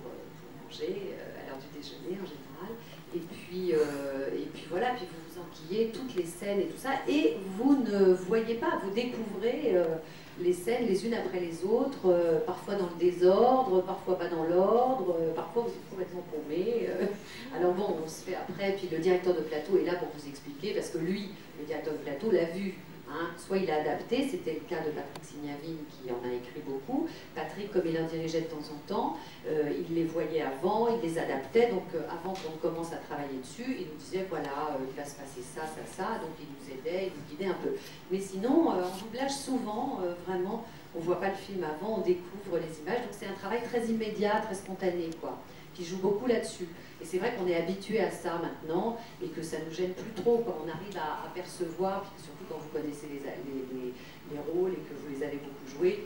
manger, à l'heure du déjeuner en général. Et puis voilà, puis vous vous enquillez toutes les scènes et tout ça. Et vous ne voyez pas, vous découvrez les scènes les unes après les autres, parfois dans le désordre, parfois pas dans l'ordre, parfois vous êtes complètement paumé. Alors bon, on se fait après, puis le directeur de plateau est là pour vous expliquer, parce que lui, le directeur de plateau, l'a vu. Hein. Soit il a adapté, c'était le cas de Patrick Signavine qui en a écrit beaucoup. Patrick, comme il en dirigeait de temps en temps, il les voyait avant, il les adaptait, donc avant qu'on commence à travailler dessus, il nous disait voilà, il va se passer ça, ça, ça, donc il nous aidait, il nous guidait un peu. Mais sinon, en doublage, souvent, vraiment, on ne voit pas le film avant, on découvre les images, donc c'est un travail très immédiat, très spontané, quoi, qui joue beaucoup là-dessus. Et c'est vrai qu'on est habitué à ça maintenant, et que ça ne nous gêne plus trop quand on arrive à percevoir, puis surtout quand vous connaissez les rôles et que vous les avez beaucoup joués,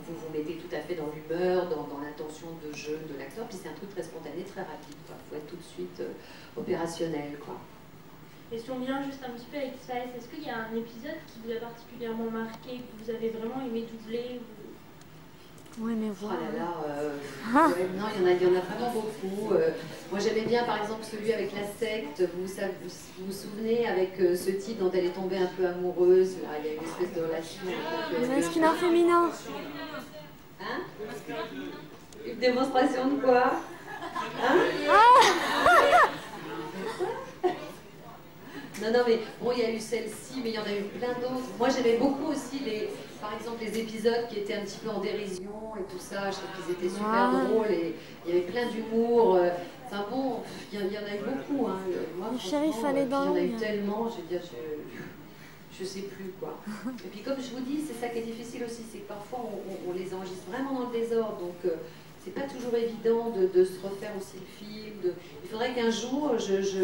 vous vous mettez tout à fait dans l'humeur, dans l'intention de jeu de l'acteur, puis c'est un truc très spontané, très rapide. Il faut être tout de suite opérationnel, quoi. Et si on vient juste un petit peu avec X-Files, est-ce qu'il y a un épisode qui vous a particulièrement marqué, que vous avez vraiment aimé doubler Ouais, mais voilà. Oh là là, non, il y en a vraiment beaucoup. Moi, j'aimais bien, par exemple, celui avec la secte. Vous vous souvenez, avec ce type dont elle est tombée un peu amoureuse. Là, il y a une espèce de relation. Le masculin féminin. Hein? Une démonstration de quoi? Hein? Non, mais bon, il y a eu celle-ci, mais il y en a eu plein d'autres. Moi, j'aimais beaucoup aussi, par exemple, les épisodes qui étaient un petit peu en dérision et tout ça. Je trouve qu'ils étaient super drôles et il y avait plein d'humour. Enfin bon, il y en a eu beaucoup. Hein. Moi, le shérif allait dans l'eau. Il y en a eu tellement, je veux dire, je sais plus, quoi. Et puis, comme je vous dis, c'est ça qui est difficile aussi, c'est que parfois, on les enregistre vraiment dans le désordre. Donc, c'est pas toujours évident de se refaire aussi le film. Il faudrait qu'un jour,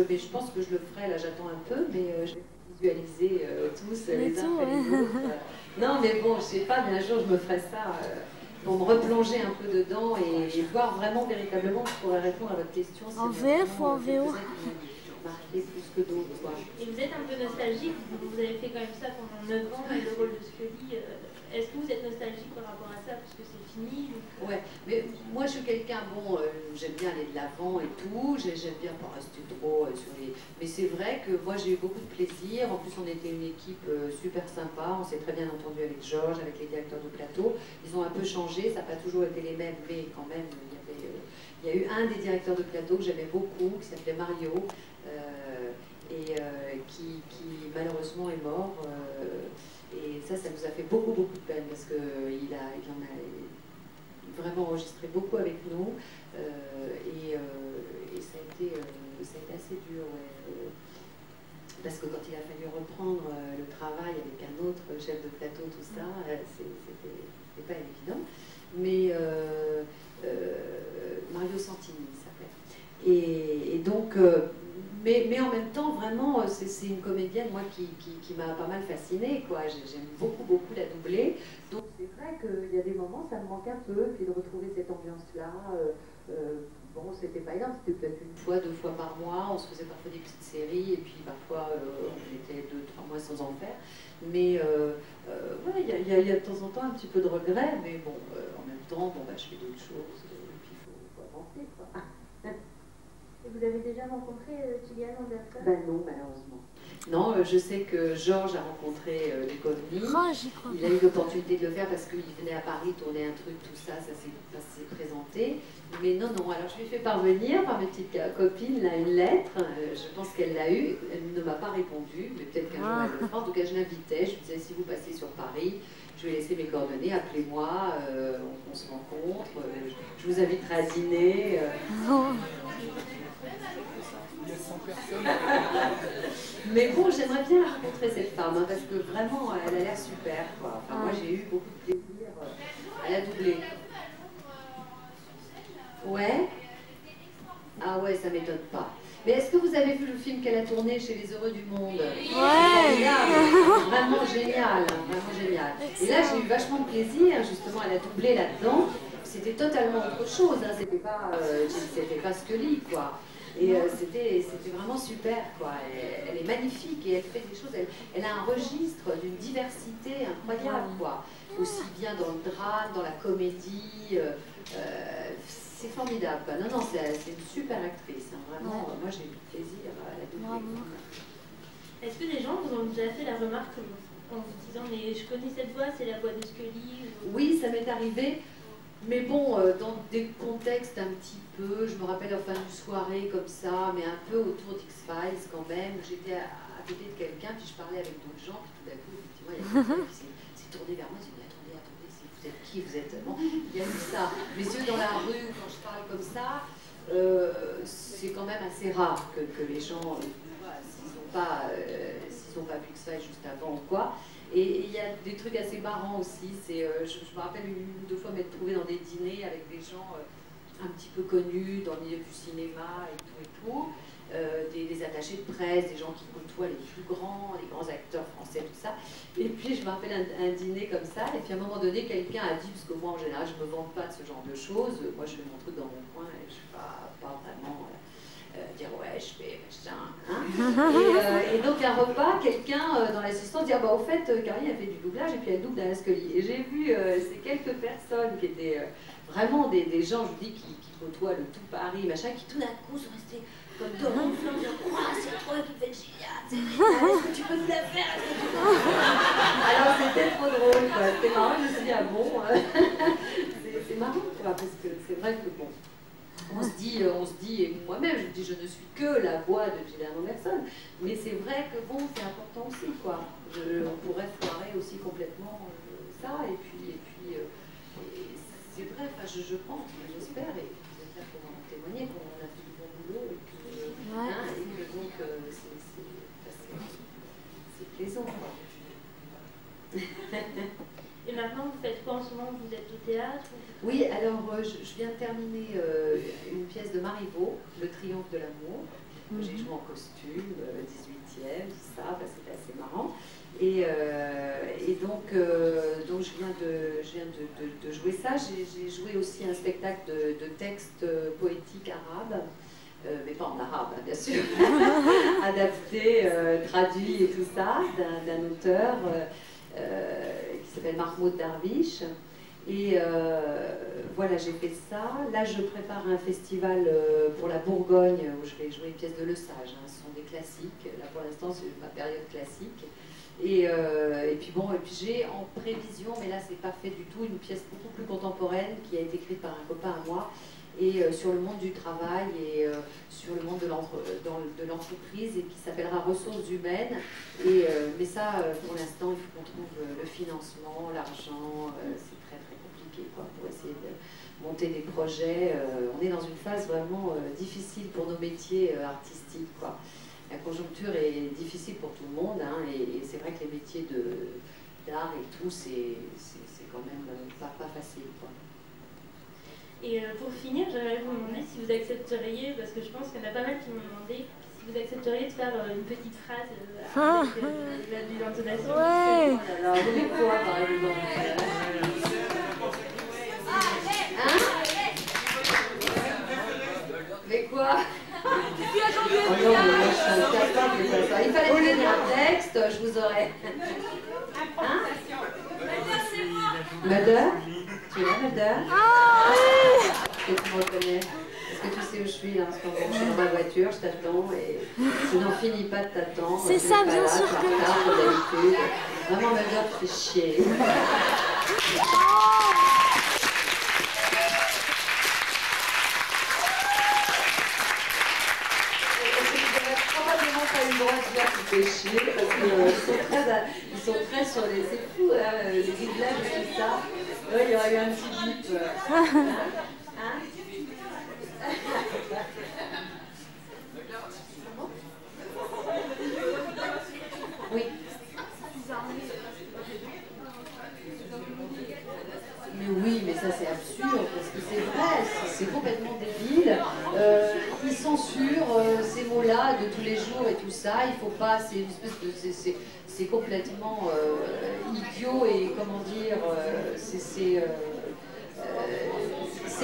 mais je pense que je le ferai, là j'attends un peu, mais je vais visualiser tous les uns après les autres. Non mais bon, je sais pas, mais un jour je me ferai ça pour me replonger un peu dedans et voir vraiment, véritablement, je pourrais répondre à votre question. En VF ou en VO? Marqué plus que d'autres, quoi. Et vous êtes un peu nostalgique, vous avez fait quand même ça pendant 9 ans, et le rôle de Scully, est-ce que vous êtes nostalgique par rapport à ça, parce que c'est fini Ouais, mais moi je suis quelqu'un, bon, j'aime bien aller de l'avant et tout, j'aime bien pas rester trop sur les... Mais c'est vrai que moi j'ai eu beaucoup de plaisir, en plus on était une équipe super sympa, on s'est très bien entendu avec Georges, avec les directeurs de plateau, ils ont un peu changé, ça n'a pas toujours été les mêmes, mais quand même, il y a eu un des directeurs de plateau que j'aimais beaucoup, qui s'appelait Mario, qui malheureusement est mort. Et ça nous a fait beaucoup de peine parce qu'il en a vraiment enregistré beaucoup avec nous. Et ça a été assez dur. Ouais. Parce que quand il a fallu reprendre le travail avec un autre chef de plateau, tout ça, c'était pas évident. Mais Mario Santini s'appelait. Et donc, mais en même temps, vraiment, c'est une comédienne, moi, qui m'a pas mal fascinée, quoi. J'aime beaucoup la doubler. Donc c'est vrai qu'il y a des moments, ça me manque un peu, puis de retrouver cette ambiance-là. Bon, c'était pas énorme, c'était peut-être une fois, 2 fois par mois, on se faisait parfois des petites séries, et puis parfois on était 2-3 mois sans en faire. Mais ouais, il y a de temps en temps un petit peu de regret, mais bon, en même temps, bon, bah, je fais d'autres choses, et puis il faut avancer, quoi. Et vous avez déjà rencontré Gillian Anderson? Ben non, malheureusement. Non, je sais que Georges a rencontré les Coveney. Il a eu l'opportunité de le faire parce qu'il venait à Paris tourner un truc, tout ça, ça s'est présenté. Mais non, alors je lui ai fait parvenir par mes petites copines là, une lettre. Je pense qu'elle l'a eue. Elle ne m'a pas répondu, mais peut-être qu'un jour elle le fera. En tout cas, je l'invitais. Je lui disais, si vous passez sur Paris, je vais laisser mes coordonnées, appelez-moi, on se rencontre. Je vous inviterai à dîner. Il y a 100 personnes. Mais bon, j'aimerais bien rencontrer cette femme, hein, parce que vraiment, elle a l'air super, quoi. Enfin, moi, j'ai eu beaucoup de plaisir à la doubler. Ouais. Ah ouais, ça m'étonne pas. Mais est-ce que vous avez vu le film qu'elle a tourné chez Les Heureux du Monde? Ouais. Vraiment génial, vraiment génial. Et là, j'ai eu vachement de plaisir, justement, elle a doublé là-dedans. C'était totalement autre chose, hein. C'était pas Scully, quoi. Et c'était vraiment super, quoi. Elle est magnifique et elle fait des choses, elle a un registre d'une diversité incroyable, quoi. Aussi bien dans le drame, dans la comédie, c'est formidable, quoi. Non, non, c'est une super actrice, hein. Vraiment, moi j'ai eu plaisir à la doubler. Est-ce que des gens vous ont déjà fait la remarque en vous disant mais je connais cette voix, c'est la voix de Scully ou... Oui, ça m'est arrivé. Mais bon, dans des contextes un petit peu, je me rappelle en fin de soirée comme ça, mais un peu autour d'X-Files quand même, j'étais à côté de quelqu'un, puis je parlais avec d'autres gens, puis tout d'un coup, effectivement, il y a quelqu'un qui s'est tourné vers moi, il s'est dit attendez, vous êtes qui? Vous êtes... Bon, il y a eu ça. Les yeux dans la rue, quand je parle comme ça, c'est quand même assez rare que les gens, s'ils n'ont pas vu X-Files juste avant ou quoi. Et il y a des trucs assez marrants aussi. Je me rappelle une ou deux fois m'être trouvée dans des dîners avec des gens un petit peu connus dans le milieu du cinéma et tout, des attachés de presse, des gens qui côtoient les grands acteurs français, tout ça. Et puis je me rappelle un dîner comme ça, et puis à un moment donné, quelqu'un a dit, parce que moi en général je ne me vante pas de ce genre de choses, moi je fais mon truc dans mon coin et je ne suis pas vraiment... dire ouais je fais machin, hein. Et donc un repas, quelqu'un dans l'assistance dit ah bah au fait Karine a fait du doublage et puis elle double Alain Scully. Et j'ai vu ces quelques personnes qui étaient vraiment des gens, je vous dis, qui côtoient le tout Paris, machin, qui tout d'un coup sont restés comme deux ronflants, disant c'est toi qui fais génial, c'est génial, est-ce que tu peux nous la faire, est-ce que tu peux... Alors c'était trop drôle, quoi. C'était marrant, je me suis dit ah bon, c'est marrant, quoi, parce que c'est vrai que bon. On se dit, et moi-même, je me dis, je ne suis que la voix de Gillian Anderson, mais c'est vrai que bon, c'est important aussi, quoi. On pourrait foirer aussi complètement ça, et puis c'est vrai, enfin, je pense, j'espère, et vous êtes là pour en témoigner, qu'on a fait du bon boulot, et que, hein, et que donc, c'est plaisant, quoi. Et maintenant, vous faites quoi en ce moment? Vous êtes au théâtre? Oui, alors je viens de terminer une pièce de Marivaux, Le Triomphe de l'amour. J'ai joué en costume, 18e, tout ça, c'était assez marrant. Et donc je viens de jouer ça. J'ai joué aussi un spectacle de textes poétiques arabes, mais pas en arabe, hein, bien sûr, adapté, traduit et tout ça, d'un auteur qui s'appelle Mahmoud Darwish. Et voilà, j'ai fait ça. Là, je prépare un festival pour la Bourgogne où je vais jouer une pièce de Le Sage. Hein. Ce sont des classiques. Là, pour l'instant, c'est ma période classique. Et puis bon, et puis j'ai en prévision, mais là, c'est pas fait du tout, une pièce beaucoup plus contemporaine qui a été écrite par un copain à moi, et sur le monde du travail et sur le monde de l'entreprise, et qui s'appellera Ressources humaines. Mais ça, pour l'instant, il faut qu'on trouve le financement, l'argent. C'est très très compliqué, quoi, pour essayer de monter des projets. On est dans une phase vraiment difficile pour nos métiers artistiques, quoi. La conjoncture est difficile pour tout le monde, hein, et c'est vrai que les métiers d'art et tout, c'est quand même pas facile, quoi. Et pour finir, j'aimerais vous demander si vous accepteriez, parce que je pense qu'il y en a pas mal qui m'ont demandé, si vous accepteriez de faire une petite phrase avec l'intonation. Ouais. Alors, vous voulez quoi, par exemple? Hein? Mais quoi? Oh non, mais moi je suis incapable de faire ça. Il fallait me donner un texte, je vous aurais... Hein? Mother? Tu es là, Mother? Ah oui! Est-ce que tu me reconnais? Est-ce que tu sais où je suis là? Parce que je suis dans ma voiture, je t'attends et je n'en finis pas de t'attendre. C'est ça, bien sûr que tu es. Vraiment, Mother, tu fais chier. Probablement pas eu le droit de dire qu'il fait chier parce qu'ils sont très sur les... C'est fou, hein, les doublages et tout ça. Ouais, il y aurait eu un petit bip. Hein? Oui. Mais oui, mais ça c'est absurde, parce que c'est vrai, c'est complètement débile. Ils censure ces mots-là de tous les jours et tout ça. Il faut pas, c'est une espèce de, c'est complètement idiot et comment dire, c'est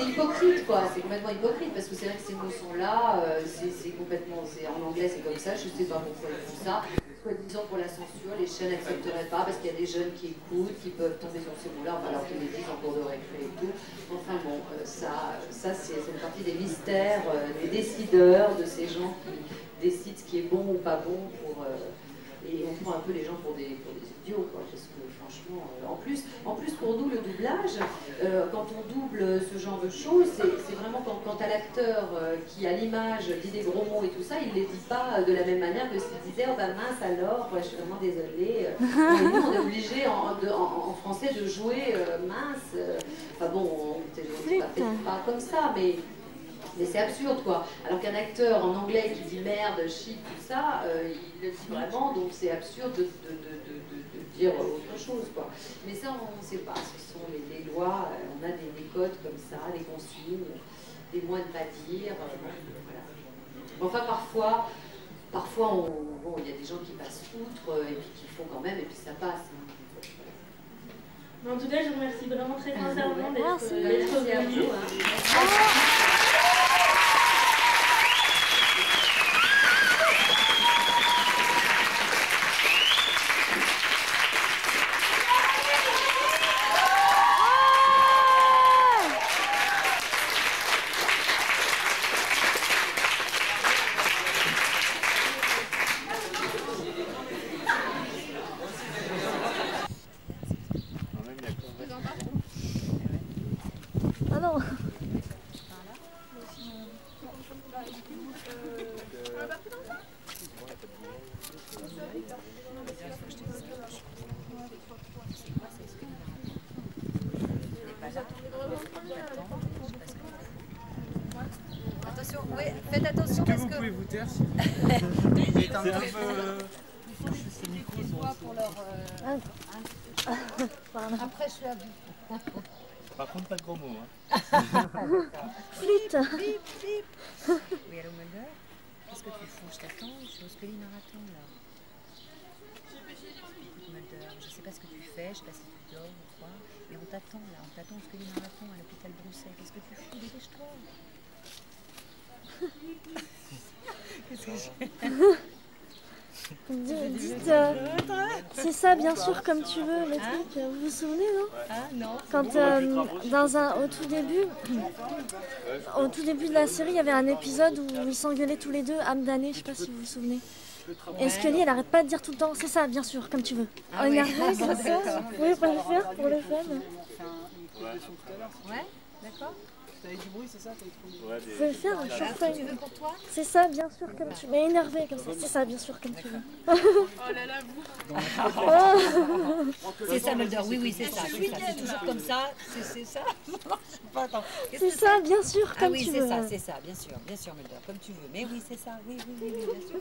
hypocrite quoi, c'est complètement hypocrite parce que c'est vrai que ces mots sont là, c'est complètement, en anglais c'est comme ça, je sais pas pourquoi ils font ça. Disons pour la censure, les chaînes n'accepteraient pas parce qu'il y a des jeunes qui écoutent, qui peuvent tomber sur ces mots-là, alors qu'ils les disent en cours de récré et tout. Enfin bon, ça c'est une partie des mystères, des décideurs, de ces gens qui décident ce qui est bon ou pas bon pour... et on prend un peu les gens pour des idiots, quoi, parce que franchement, en plus pour nous le doublage, quand on double ce genre de choses, c'est vraiment quand à l'acteur qui a l'image dit des gros mots et tout ça, il les dit pas de la même manière que s'il disait oh bah mince alors, je suis vraiment désolée. Nous on est obligé en français de jouer mince. Enfin bon, on fait pas comme ça, mais c'est absurde quoi. Alors qu'un acteur en anglais qui dit merde, shit, tout ça, il le dit vraiment, donc c'est absurde de dire autre chose quoi. Mais ça on ne sait pas, ce sont les lois, on a des codes comme ça, des consignes, des mots à ne pas dire, voilà. Enfin parfois bon, il y a des gens qui passent outre et puis qui font quand même et puis ça passe. En tout cas, je vous remercie vraiment très sincèrement d'être venu. Ah non. Attention, oui, faites attention parce que... vous pouvez vous taire si vous... C'est un peu... pour leur... Après, je suis à bout. Par contre, pas de gros mots. Flûte. Oui, allô Mulder, qu'est-ce que tu fous? Je t'attends, je suis au Scully Marathon là. Écoute Mulder, je sais pas ce que tu fais, je sais pas si tu dors ou quoi, mais on t'attend là, on t'attend au Scully Marathon à l'hôpital Brousset. Qu'est-ce que tu fous? Dépêche-toi. Qu'est-ce que j'ai? Dites, c'est ça bien sûr comme tu veux, le truc, vous vous souvenez non? Ah non. Quand au tout début de la série, il y avait un épisode où ils s'engueulaient tous les deux, âme damnée, je sais pas si vous vous souvenez. Et Scully, elle arrête pas de dire tout le temps, c'est ça bien sûr comme tu veux. Ah oui. Énervé, c'est ça, vous pouvez pas le faire pour le fun. Ouais, d'accord. T'avais du bruit, c'est ça? Vous pouvez le faire un champagne. Tu veux pour toi? C'est ça, bien sûr, comme tu veux. Mais énervé comme ça. C'est ça, bien sûr, comme tu veux. Oh là là, vous. C'est ça, Mulder. Oui, c'est ça. C'est toujours comme ça. C'est ça. C'est ça, bien sûr, comme tu veux. Ah oui, c'est ça, bien sûr, Mulder. Comme tu veux. Mais oui, c'est ça. Oui, bien sûr.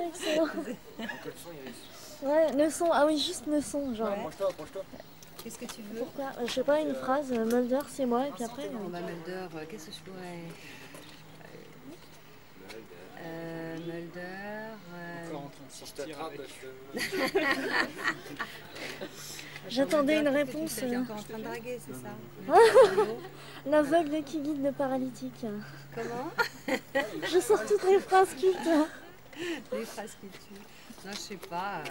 Excellent. Ouais, le son. Ah oui, juste le son, genre. Penche-toi. Qu'est-ce que tu veux? Pourquoi? Je sais pas, une phrase, Mulder, c'est moi, et puis après... Mulder, qu'est-ce que je pourrais... Mulder... Encore en train de sortir avec... J'attendais une réponse. Tu es encore en train de draguer, c'est ça? L'aveugle qui guide le paralytique. Comment? Je sors toutes les phrases cultes. Les phrases qui tuent. Non, je sais pas...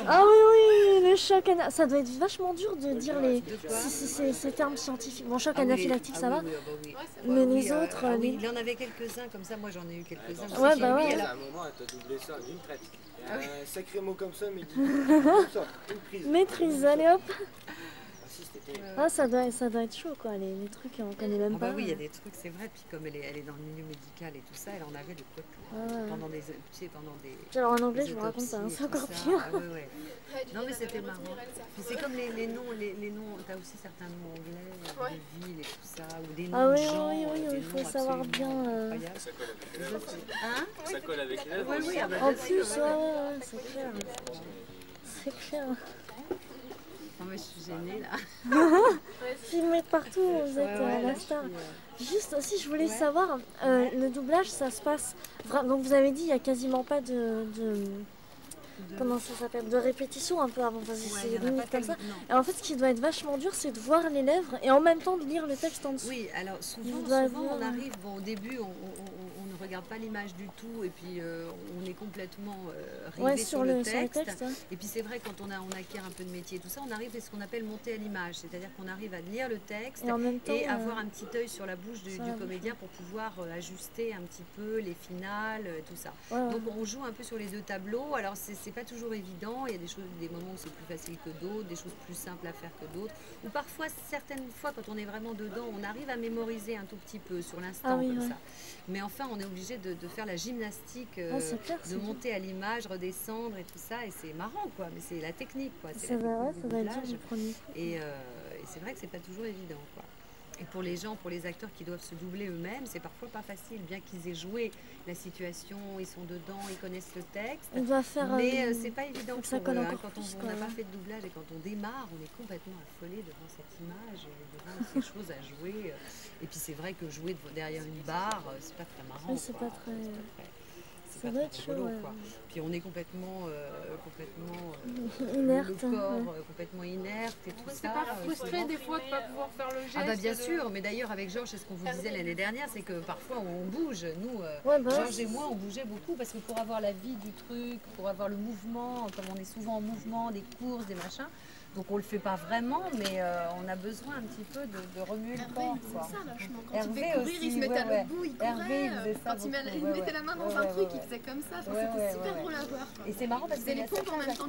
Ah oui, le choc anaphylactique. Ça doit être vachement dur de dire ces termes scientifiques. Bon, choc anaphylactique, ça va. Mais les autres... Il en avait quelques-uns comme ça, moi j'en ai eu quelques-uns. Ouais, bah ouais. À un moment, elle t'a doublé ça d'une traite. Un sacré mot comme ça, mais dit comme ça, une prise. Maîtrise, allez hop. Ah, ça doit être chaud, quoi, les trucs qu'on connaît même pas. Bah oui, il y a des trucs, c'est vrai, puis comme elle est dans le milieu médical et tout ça, elle en avait de quoi pendant des... Tu sais, pendant des... Alors en anglais, je vous raconte pas, c'est encore pire. Ah, ouais. Non, mais c'était marrant. Puis c'est comme les noms, t'as aussi certains noms anglais, des villes et tout ça, ou des noms de gens. Oui, il faut savoir bien... Ça colle avec l'œuvre. Oui, en plus, ouais, c'est clair. C'est clair. Oh, mais je suis gênée là. Filmé de partout, vous êtes la star. Juste aussi, je voulais savoir, le doublage, ça se passe... Donc vous avez dit, il n'y a quasiment pas de comment ça s'appelle, de répétition un peu avant, parce que c'est limite comme ça. Et en fait, ce qui doit être vachement dur, c'est de voir les lèvres et en même temps de lire le texte en dessous. Oui, alors souvent on arrive, bon, au début, on ne regarde pas l'image du tout et puis on est complètement rivé sur le texte. Et puis c'est vrai, quand on acquiert un peu de métier et tout ça, on arrive à ce qu'on appelle monter à l'image, c'est-à-dire qu'on arrive à lire le texte et avoir un petit œil sur la bouche du comédien pour pouvoir ajuster un petit peu les finales, tout ça. Donc on joue un peu sur les deux tableaux. Alors c'est pas toujours évident, il y a des moments où c'est plus facile que d'autres, des choses plus simples à faire que d'autres, ou parfois, certaines fois, quand on est vraiment dedans, on arrive à mémoriser un tout petit peu sur l'instant ça. Mais enfin, on est obligé de faire la gymnastique, de monter à l'image, redescendre et tout ça, et c'est marrant, quoi, mais c'est la technique, quoi. Ça va être dur, et c'est vrai que c'est pas toujours évident, quoi. Et pour les gens, pour les acteurs qui doivent se doubler eux-mêmes, c'est parfois pas facile, bien qu'ils aient joué la situation, ils sont dedans, ils connaissent le texte. Mais c'est pas évident pour eux, hein. Quand on n'a pas fait de doublage et quand on démarre, on est complètement affolé devant cette image, devant ces choses à jouer. Et puis c'est vrai que jouer derrière une barre, c'est pas très marrant. C'est pas très... Ça doit être chaud, quoi. Puis on est complètement inerte, le corps complètement inerte et tout ça. C'est pas frustré des fois de ne pas pouvoir faire le geste? Ah bah bien sûr, mais d'ailleurs avec Georges, c'est ce qu'on vous disait l'année dernière, c'est que parfois on bouge. Nous, Georges et moi, on bougeait beaucoup parce que pour avoir la vie du truc, pour avoir le mouvement, comme on est souvent en mouvement, des courses, des machins, donc on le fait pas vraiment, mais on a besoin un petit peu de remuer le corps. C'est ça vachement. Quand Hervé il devait courir, il se mettait à l'autre bout, il courait. Quand il mettait la main dans un truc, il faisait comme ça. C'était super drôle à voir. Et c'est marrant parce qu'il y a pompes en même temps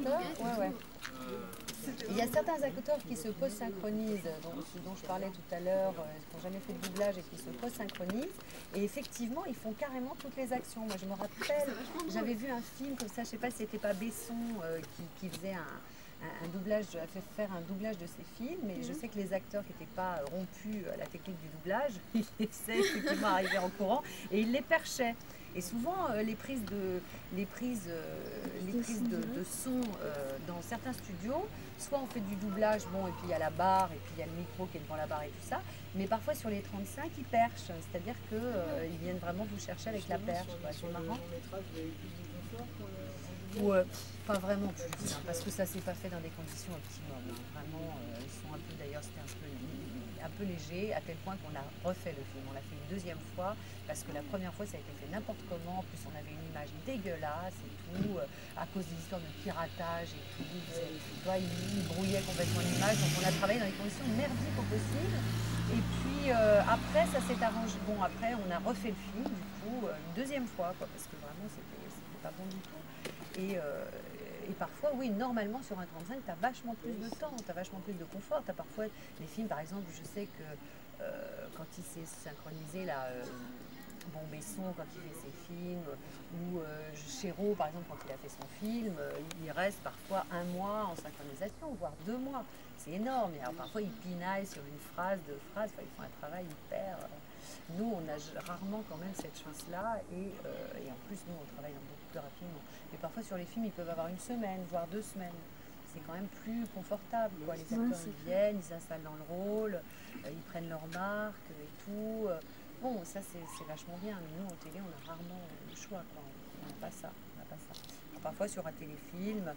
il y a certains acteurs qui se post-synchronisent, dont je parlais tout à l'heure, qui n'ont jamais fait de doublage et qui se post-synchronisent. Et effectivement, ils font carrément toutes les actions. Moi, je me rappelle, j'avais vu un film comme ça, je ne sais pas si c'était pas Besson qui faisait un doublage, a fait faire un doublage de ses films, et je sais que les acteurs qui n'étaient pas rompus à la technique du doublage, ils essaient effectivement d'arriver en courant et ils les perchaient. Et souvent les prises de son dans certains studios, soit on fait du doublage, bon, et puis il y a la barre, et puis il y a le micro qui est devant la barre et tout ça, mais parfois sur les 35 ils perchent, c'est-à-dire qu'ils viennent vraiment vous chercher avec la perche, c'est marrant. Ou pas vraiment plus, hein, parce que ça s'est pas fait dans des conditions optimales. Hein. Vraiment, ils sont un peu, d'ailleurs c'était un peu léger, à tel point qu'on a refait le film. On l'a fait une deuxième fois, parce que la première fois ça a été fait n'importe comment, en plus on avait une image dégueulasse et tout, à cause des histoires de piratage et tout. Ils brouillaient complètement l'image, donc on a travaillé dans des conditions merdiques au possible. Et puis après ça s'est arrangé, bon après on a refait le film du coup une deuxième fois, quoi, parce que vraiment c'était pas bon du tout. Et parfois, oui, normalement sur un 35, tu as vachement plus de temps, tu as vachement plus de confort. Tu as parfois les films, par exemple, je sais que quand il s'est synchronisé, là, Besson, quand il fait ses films, ou Chéreau, par exemple, quand il a fait son film, il reste parfois 1 mois en synchronisation, voire 2 mois. C'est énorme. Et alors, parfois, il pinaille sur une phrase, 2 phrases, ils font un travail hyper... Nous, on a rarement quand même cette chance-là, et en plus, nous, on travaille beaucoup plus rapidement. Mais parfois, sur les films, ils peuvent avoir 1 semaine, voire 2 semaines. C'est quand même plus confortable, quoi. Les acteurs, ils viennent, ils s'installent dans le rôle, ils prennent leur marque et tout. Bon, ça, c'est vachement bien, mais nous, en télé, on a rarement le choix, quoi. On n'a pas ça. Alors, parfois, sur un téléfilm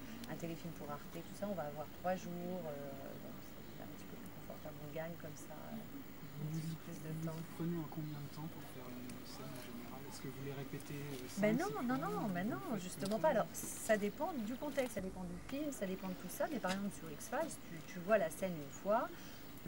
pour Arte, tout ça, on va avoir 3 jours. Donc, c'est un petit peu plus confortable. On gagne comme ça. Vous prenez combien de temps pour faire une scène en général? Est-ce que vous les répétez non, justement pas. Alors, ça dépend du contexte, ça dépend du film, ça dépend de tout ça. Mais par exemple, sur X-Files, tu vois la scène une fois,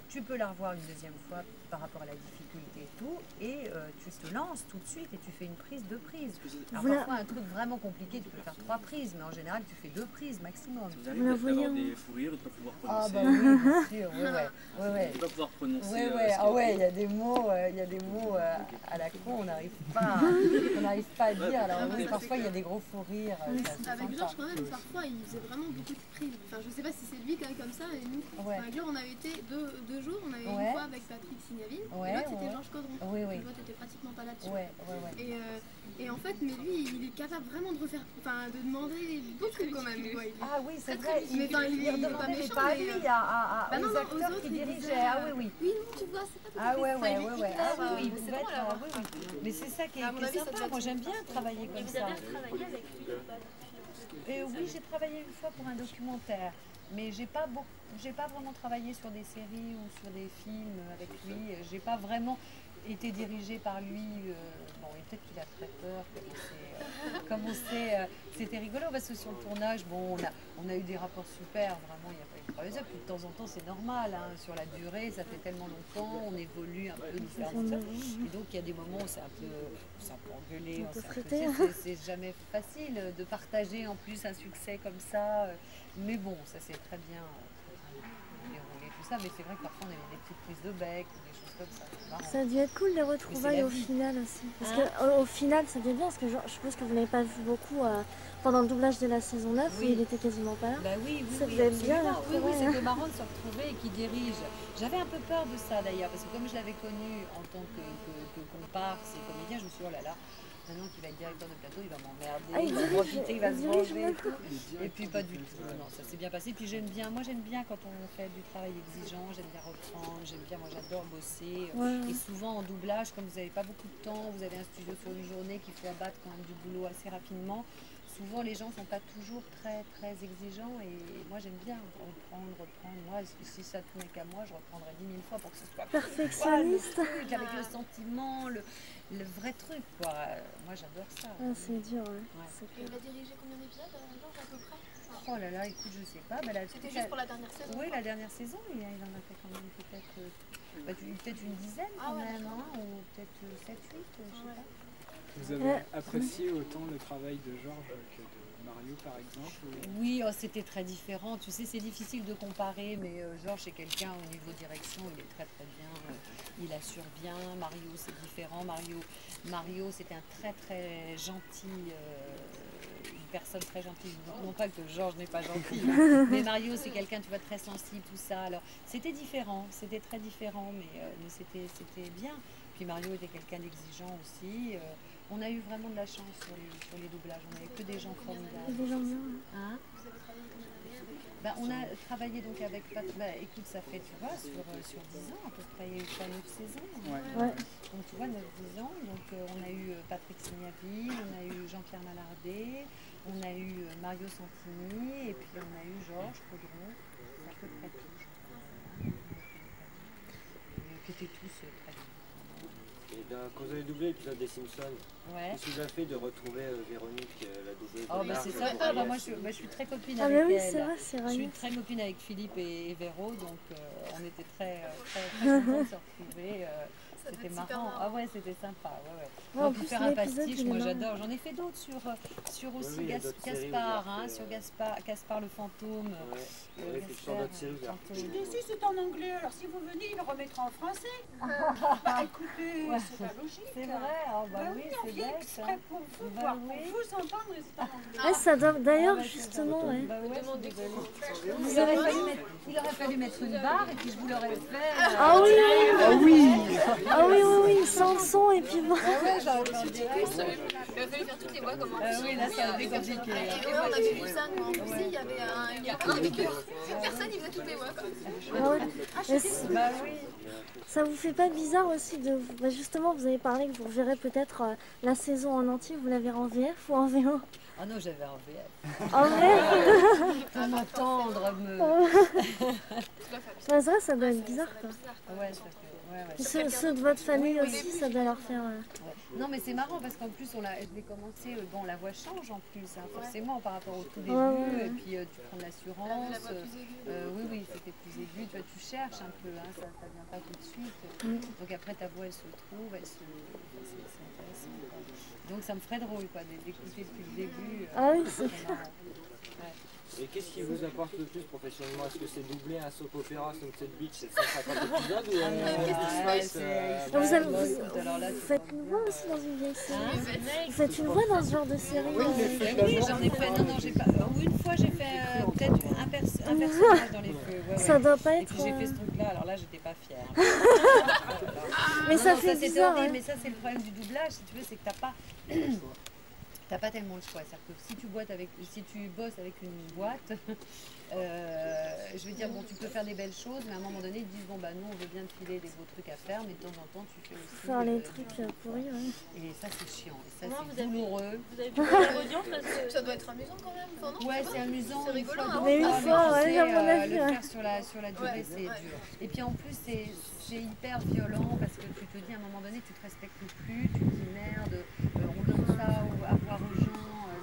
tu peux la revoir une deuxième fois par rapport à la difficulté et tout, et tu te lances tout de suite et tu fais une prise, 2 prises. Alors parfois un truc vraiment compliqué, tu peux faire 3 prises, mais en général tu fais 2 prises maximum. Vous arrivez à faire des fous rires, de ne pas pouvoir prononcer. Ah bah oui, bien sûr, ouais. De ne pas pouvoir prononcer. Il y a des mots, à la con, on n'arrive pas à dire. Alors oui, parfois il y a des gros fous rires. Avec Georges quand même, parfois il faisait vraiment beaucoup de prises. Enfin, je sais pas si c'est lui qui est comme ça, mais nous, avec Georges, on avait été deux 2 jours, on avait Ouais. une fois avec Patrick Signaville, Ouais, et l'autre c'était ouais. Georges Caudron. Oui, oui. L'autre était pratiquement pas là-dessus. Ouais, ouais, ouais. Et en fait, mais lui, il est capable vraiment de refaire, enfin de demander beaucoup quand même. Quoi. Ah oui, c'est très, vrai, très vite. Il est redemandait, mais méchant, pas à mais, lui, bah non, aux non, acteurs aux autres, qui il dirigeaient. disait, Ah oui, oui. Oui, non, tu vois, c'est pas tout à Ah fait ouais, ça, ouais, il est ouais, hyper, ouais. Ah oui, oui, il c'est pouvait bon à être, l'avoir. oui, oui. Mais c'est ça qui À mon est avis, ça sympa. doit Moi, être j'aime une bien force. travailler Et comme vous ça. avez retravaillé avec lui ou pas depuis Oui, j'ai travaillé une fois pour un documentaire, mais j'ai pas vraiment travaillé sur des séries ou sur des films avec lui. J'ai pas vraiment été dirigée par lui. Bon, et peut-être qu'il a très peur. C'était rigolo parce que sur le tournage, bon, on a eu des rapports super. Vraiment, il n'y a pas eu de problème. Puis de temps en temps, c'est normal. Hein, sur la durée, ça fait tellement longtemps, on évolue un peu différemment. Et donc, il y a des moments où c'est un peu engueulé. C'est jamais facile de partager en plus un succès comme ça. Mais bon, ça s'est très bien déroulé, tout ça. Mais c'est vrai que parfois, on a eu des petites prises de bec ou des choses comme ça. Ça a dû être cool les retrouvailles au final aussi. Parce qu'au final, ça devient bien, parce que je suppose que vous n'avez pas vu beaucoup pendant le doublage de la saison 9 où il était quasiment pas là. Bah oui, ça devait être bien. Oui, c'était marrant de se retrouver et qui dirige. J'avais un peu peur de ça d'ailleurs, parce que comme je l'avais connu en tant que comparse et comédien, je me suis dit, oh là là, maintenant qu'il va être directeur de plateau, il va m'emmerder, il va profiter, il va se venger et tout. Et puis pas du tout, non, ça s'est bien passé. Puis j'aime bien quand on fait du travail exigeant, j'aime bien reprendre, moi j'adore bosser. Et souvent en doublage, comme vous n'avez pas beaucoup de temps, vous avez un studio sur une journée qu'il faut abattre quand même du boulot assez rapidement. Souvent les gens ne sont pas toujours très très exigeants et moi j'aime bien reprendre. Moi, si ça tenait qu'à moi, je reprendrais 10 000 fois pour que ce soit perfectionniste. Le truc, avec le sentiment, le vrai truc quoi. Moi j'adore ça. Ah, c'est dur, ouais. Et il a dirigé combien d'épisodes, Georges, à peu près? Oh là là, écoute, je sais pas. C'était juste pour la dernière saison? Oui, la dernière saison, il en a fait quand même peut-être une dizaine quand même, hein, ou peut-être 7-8, je sais pas. Vous avez apprécié autant le travail de Georges que de Mario par exemple? Oui, c'était très différent. Tu sais, c'est difficile de comparer, mais Georges c'est quelqu'un au niveau direction, il est très très bien, il assure bien. Mario c'est différent. Mario c'était un très très gentil, une personne très gentille. Non pas que Georges n'est pas gentil, hein, mais Mario c'est quelqu'un, tu vois, très sensible, tout ça. Alors c'était différent, c'était très différent, mais c'était bien. Puis Mario était quelqu'un d'exigeant aussi. On a eu vraiment de la chance sur les doublages. On n'avait que des gens formidables. Des gens bien. Hein? On a travaillé donc avec écoute, ça fait, tu vois, sur 10 ans à peu près, il y a eu 9 saisons. Ouais. Donc tu vois, 9-10 ans. Donc on a eu Patrick Signaville, on a eu Jean-Pierre Malardet, on a eu Mario Santini, et puis on a eu Georges Caudron. C'est à peu près tout, je crois. Qui étaient tous très bien. Et bien, quand vous avez doublé l'épisode des Simpsons, qu'est-ce que vous avez fait de retrouver Véronique, la doubleuse? Oh, bah c'est ça. Moi, je suis très copine avec elle. C'est vrai, c'est vrai. Je suis très copine avec Philippe et Véro, donc on était très contents de se retrouver. C'était marrant. Ah ouais, c'était sympa. On peut faire un pastiche, moi j'adore. J'en ai fait d'autres sur aussi Gaspard, sur Gaspard le fantôme. Je suis déçue, c'est en anglais, alors si vous venez, il le remettra en français. Écoutez, c'est pas logique. C'est vrai, oui, on c'est vient bête. exprès pour vous voir, pour vous entendre, et c'est en anglais. Ah, ça doit, d'ailleurs, justement, il aurait fallu mettre une barre et puis je vous l'aurais fait. Ah oui, sans le son et puis bon. Il a fallu faire toutes les voix comme en oui, là, ça a été compliqué. Et on avait vu ça, nous en Russie, il y avait une école avec une personne, il faisait toutes les voix. Ça vous fait pas bizarre aussi de... justement, vous avez parlé que vous reverrez peut-être la saison en entier, vous l'avez en VF ou en VO? Ah non, j'avais en VF. En VF? Pour m'entendre C'est vrai, ça doit être bizarre quoi. Ouais, ça fait... Ceux de votre famille aussi, ça doit leur faire... Non mais c'est marrant parce qu'en plus je l'ai commencé, la voix change en plus, forcément par rapport au tout début, et puis tu prends de l'assurance, oui c'était plus aigu, tu cherches un peu, ça ne vient pas tout de suite, donc après ta voix elle se trouve, c'est intéressant quoi. Donc ça me ferait drôle quoi, d'écouter depuis le début. Ah oui, c'est marrant. Et qu'est-ce qui vous apporte le plus professionnellement? Est-ce que c'est doubler un soap opéra Sunset Beach, c'est 150 épisodes ou vous êtes une voix aussi dans une vieille série. Vous êtes une voix dans ce genre de série. Oui, j'en ai fait. Non, j'ai pas. Une fois, j'ai fait peut-être un personnage dans les feux. Ça doit pas être. Et puis j'ai fait ce truc-là. Alors là, j'étais pas fière. Mais ça fait bizarre. Mais ça, c'est le problème du doublage. Si tu veux, c'est que t'as pas tellement le choix. C'est-à-dire que si tu bosses avec une boîte, je veux dire, bon, tu peux faire des belles choses, mais à un moment donné, ils te disent, bon, bah, nous, on veut bien te filer des beaux trucs à faire, mais de temps en temps, tu fais aussi... Faire les trucs pourris, ouais. Et ça, c'est chiant. Et ça, c'est douloureux. Vous avez pu voir l'audience parce que ça doit être amusant quand même. Enfin, non, ouais, c'est amusant. C'est rigolo. Mais une fois, ouais, à mon avis. Le faire sur la durée, c'est dur. Et puis en plus, c'est hyper violent parce que tu te dis, à un moment donné, tu te respectes plus, tu te dis, merde, on donne ça à voir aux gens.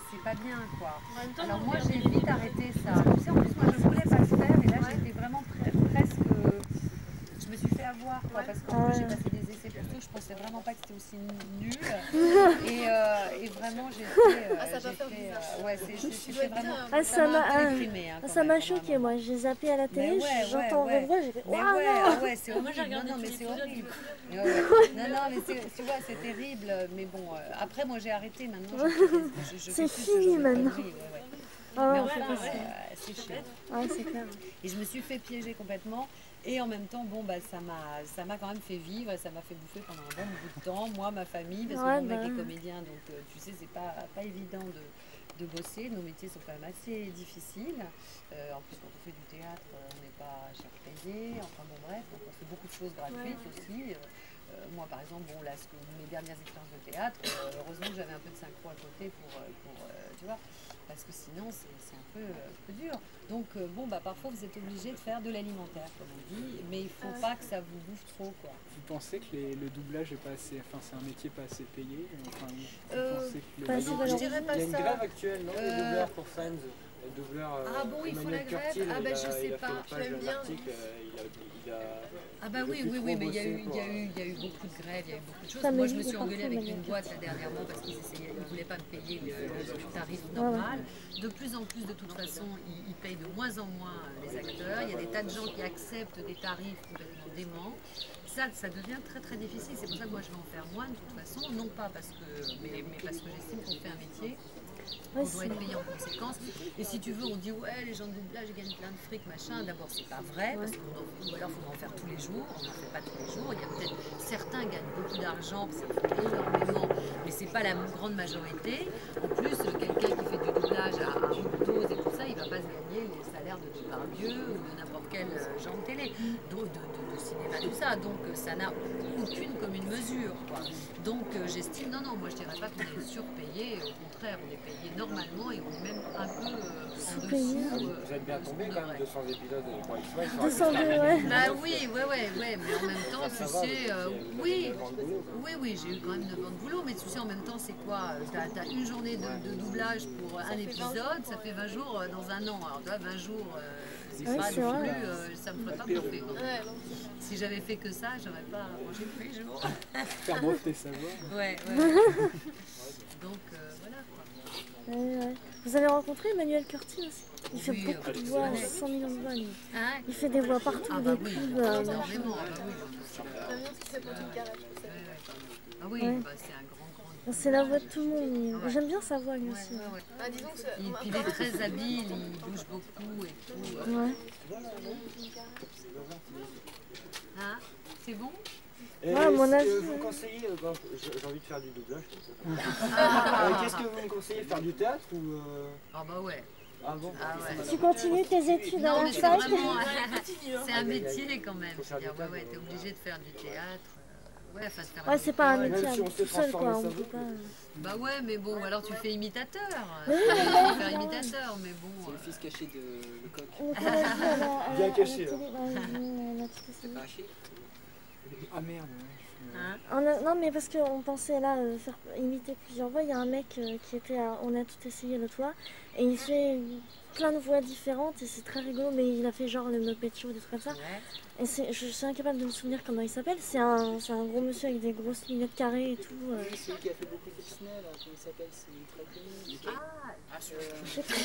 C'est pas bien quoi. Alors moi j'ai vite arrêté ça. Tu sais, en plus moi je voulais pas le faire et là j'étais vraiment presque. Je me suis fait avoir quoi parce qu'en plus j'ai passé des essais plutôt, je pensais vraiment pas que c'était aussi nul. Et vraiment j'ai fait. Ouais, c'était vraiment. Ça m'a choqué moi. J'ai zappé à la télé, j'entends vos voix, j'ai fait waouh. Ouais, c'est horrible. Non mais c'est horrible. Non mais tu vois c'est terrible. Mais bon après moi j'ai arrêté maintenant. C'est fini maintenant. Ah ouais, c'est chiant. Ouais, c'est clair. Et je me suis fait piéger complètement. Et en même temps, bon, bah, ça m'a quand même fait vivre, ça m'a fait bouffer pendant un bon bout de temps. Moi, ma famille, parce que mon mec est comédien, donc tu sais, c'est pas évident de bosser. Nos métiers sont quand même assez difficiles. En plus, quand on fait du théâtre, on n'est pas cher payé. Enfin bon, bref, donc on fait beaucoup de choses gratuites aussi. Moi, par exemple, bon, là, mes dernières expériences de théâtre, heureusement que j'avais un peu de synchro à côté pour tu vois, parce que sinon, c'est un peu dur. Donc, bon, bah, parfois, vous êtes obligé de faire de l'alimentaire, comme on dit, mais il ne faut pas que ça vous bouffe trop, quoi. Vous pensez que le doublage est pas assez, enfin, c'est un métier pas assez payé? Enfin, je dirais pas ça. Il y a une grève actuelle, non, les doubleurs pour Friends. Les doubleurs, ah bon, il faut la grève. Ah ben je sais pas. J'aime bien. Ah bah oui, mais il y a eu beaucoup de grèves, il y a eu beaucoup de choses. Moi je me suis engueulée avec une boîte là dernièrement parce qu'ils ne voulaient pas me payer le tarif normal. De plus en plus, de toute façon, ils payent de moins en moins les acteurs. Il y a des tas de gens qui acceptent des tarifs complètement déments. Ça devient très très difficile. C'est pour ça que moi je vais en faire moins de toute façon, non pas parce que, mais parce que j'estime qu'on fait un métier. On doit être payé en conséquence. Et si tu veux, on dit ouais, les gens de doublage gagnent plein de fric, machin. D'abord, c'est pas vrai, parce ou alors il faudra en faire tous les jours. On n'en fait pas tous les jours. Il y a peut-être certains gagnent beaucoup d'argent, ça fait énormément, mais c'est pas la grande majorité. En plus, quelqu'un qui fait du doublage à haute dose et tout ça, il va pas se gagner les salaires de Depardieu ou de n'importe quel genre de télé, de cinéma, tout ça. Donc ça n'a aucune commune mesure, quoi. Donc j'estime, non, moi je dirais pas qu'on est surpayé, au contraire, on est payé normalement et on est même un peu en dessous. Vous êtes bien tombé quand même, 200 épisodes pour X-Files. 202, ouais. Bah oui, mais en même temps, tu sais, oui, j'ai eu quand même 9 ans de boulot, mais tu sais, en même temps, c'est quoi? T'as une journée de doublage pour un épisode, ça fait 20 jours dans un an. Alors tu vois, 20 jours, c'est pas non plus, ça me ferait pas bouffer. Si j'avais fait que ça, j'aurais pas mangé tous les jours. Faire breveter sa voix. Ouais. Donc voilà quoi. Ouais. Vous avez rencontré Emmanuel Curti aussi? Il fait beaucoup de voix, 100 millions de voix. Il fait des voix partout, des pubs. Énormément. Ah oui, c'est un grand. C'est la voix de tout le monde. J'aime bien sa voix lui aussi. Disons que il est très habile, il bouge beaucoup et tout. Ouais. Ah, c'est bon? Ouais, mon avis. Vous conseillez, j'ai envie de faire du doublage comme ça. Qu'est-ce que vous me conseillez, faire du théâtre ou Ah bah ouais. Ah bon? Tu continues tes études à la fac? C'est un métier quand même. Ouais, t'es obligé de faire du théâtre. Ouais, c'est pas un métier tout seul quoi. On peut pas... Bah ouais, mais bon, alors tu fais imitateur. Oui, tu peux faire imitateur, mais bon. C'est le fils caché de Lecoq. Bien caché. C'est pas caché? Ah merde. Non mais parce qu'on pensait là faire imiter plusieurs voix, il y a un mec qui était on a tout essayé l'autre fois et il fait plein de voix différentes et c'est très rigolo, mais il a fait genre le Muppet Show, des trucs comme ça. Et je suis incapable de me souvenir comment il s'appelle. C'est un gros monsieur avec des grosses lunettes carrées et tout. Oui, celui qui a fait beaucoup de Disney, là, comment il s'appelle, c'est très connu. Il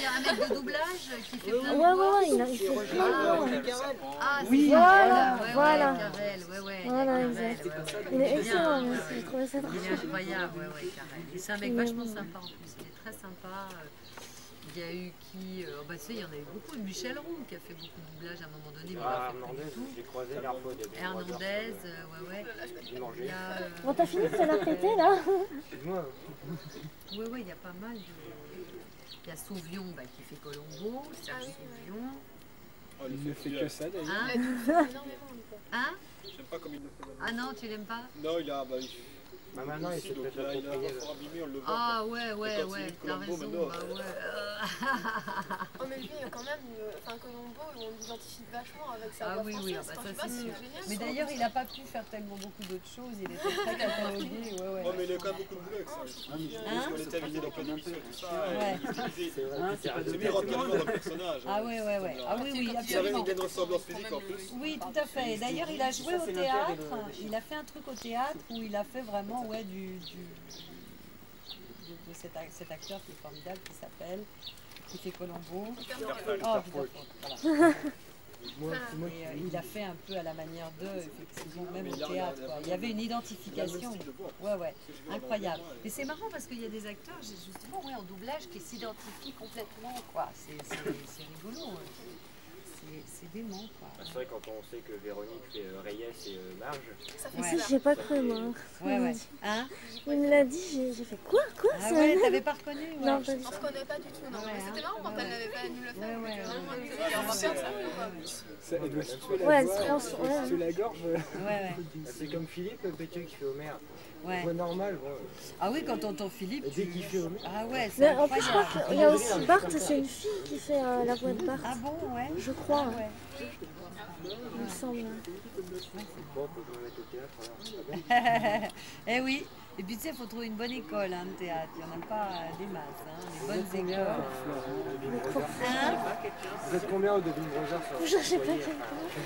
y a un mec de doublage qui fait plein de Ouais, voix. il fait plein. Ah, oui, voilà. Carrel, ouais. Voilà, exact. Il est excellent, j'ai trouvé ça drôle. Il est incroyable, ouais, Carrel. Et c'est un mec vachement sympa en plus, il est très sympa. Il y a eu qui, bah tu sais, il y en a eu beaucoup. Michel Roux qui a fait beaucoup de doublage à un moment donné, mais il a fait plus du tout. J'ai croisé l'Arpo de Hernandez, ouais. J'ai mangé. Bon, t'as fini de te la péter là? Moi. Ouais, il y a pas mal de... Il y a Sauvion qui fait Colombo, Serge Sauvion. Oh, il ne fait que ça d'ailleurs. Hein? J'aime pas comme il le fait. Ah non, tu l'aimes pas? Non, il a... Bah maintenant, il s'est fait il a un rapport abîmé, on le voit. Ah ouais, t'as raison, Oh mais lui, quand même, enfin Colombo, on l'identifie vachement avec sa voix oui, française. bah, Enfin, ça je sais c'est pas, sûr. génial. Mais d'ailleurs, il n'a pas pu faire tellement beaucoup d'autres choses, il était très catalogué, ouais. Oh mais il a quand même beaucoup de boulot avec ça. Parce qu'on était invité dans plein d'émissions et tout ça. Ouais. C'est mieux rentrer dans le personnage. Ah ouais. Ah oui, Il avait absolument. une ressemblance physique en plus. Oui, tout à fait. Et d'ailleurs, il a joué au théâtre, il a fait un truc au théâtre où il a fait vraiment, de cet acteur qui est formidable, qui fait Colombo. Voilà. Et il a fait un peu à la manière d'eux, effectivement, même au théâtre. Il y avait une identification. Ouais, incroyable. Et c'est marrant parce qu'il y a des acteurs, justement, en doublage, qui s'identifient complètement, quoi. C'est rigolo. C'est dément, quoi. C'est vrai quand on sait que Véronique fait Reyes et Marge. Ça j'ai pas cru moi. Ouais. Hein? Il me l'a dit, j'ai fait quoi? Ah ouais, t'avais pas reconnu? Non, pas du On tout. se connaît pas du tout, non. Mais c'était marrant quand elle l'avait pas nous le faire. On va faire ça. Elle doit situer Ouais, la gorge. Ouais. C'est comme Philippe Pétieux qui fait Homer. Ouais. Voix normale. Ah oui, quand t'entends Philippe. Dès qu'il fait Homer. Ah ouais, c'est Mais en plus, je incroyable. crois qu'il y a aussi Bart, c'est une fille qui fait la voix de Bart. Ah bon, ouais. Je crois. Ah ouais. Il me semble. Bon, on peut me mettre au théâtre alors. Eh oui. Et puis tu sais, il faut trouver une bonne école de théâtre. Il n'y en a pas des masses, des bonnes écoles. Hein? Vous êtes combien au Devine Brothers? Je sais pas.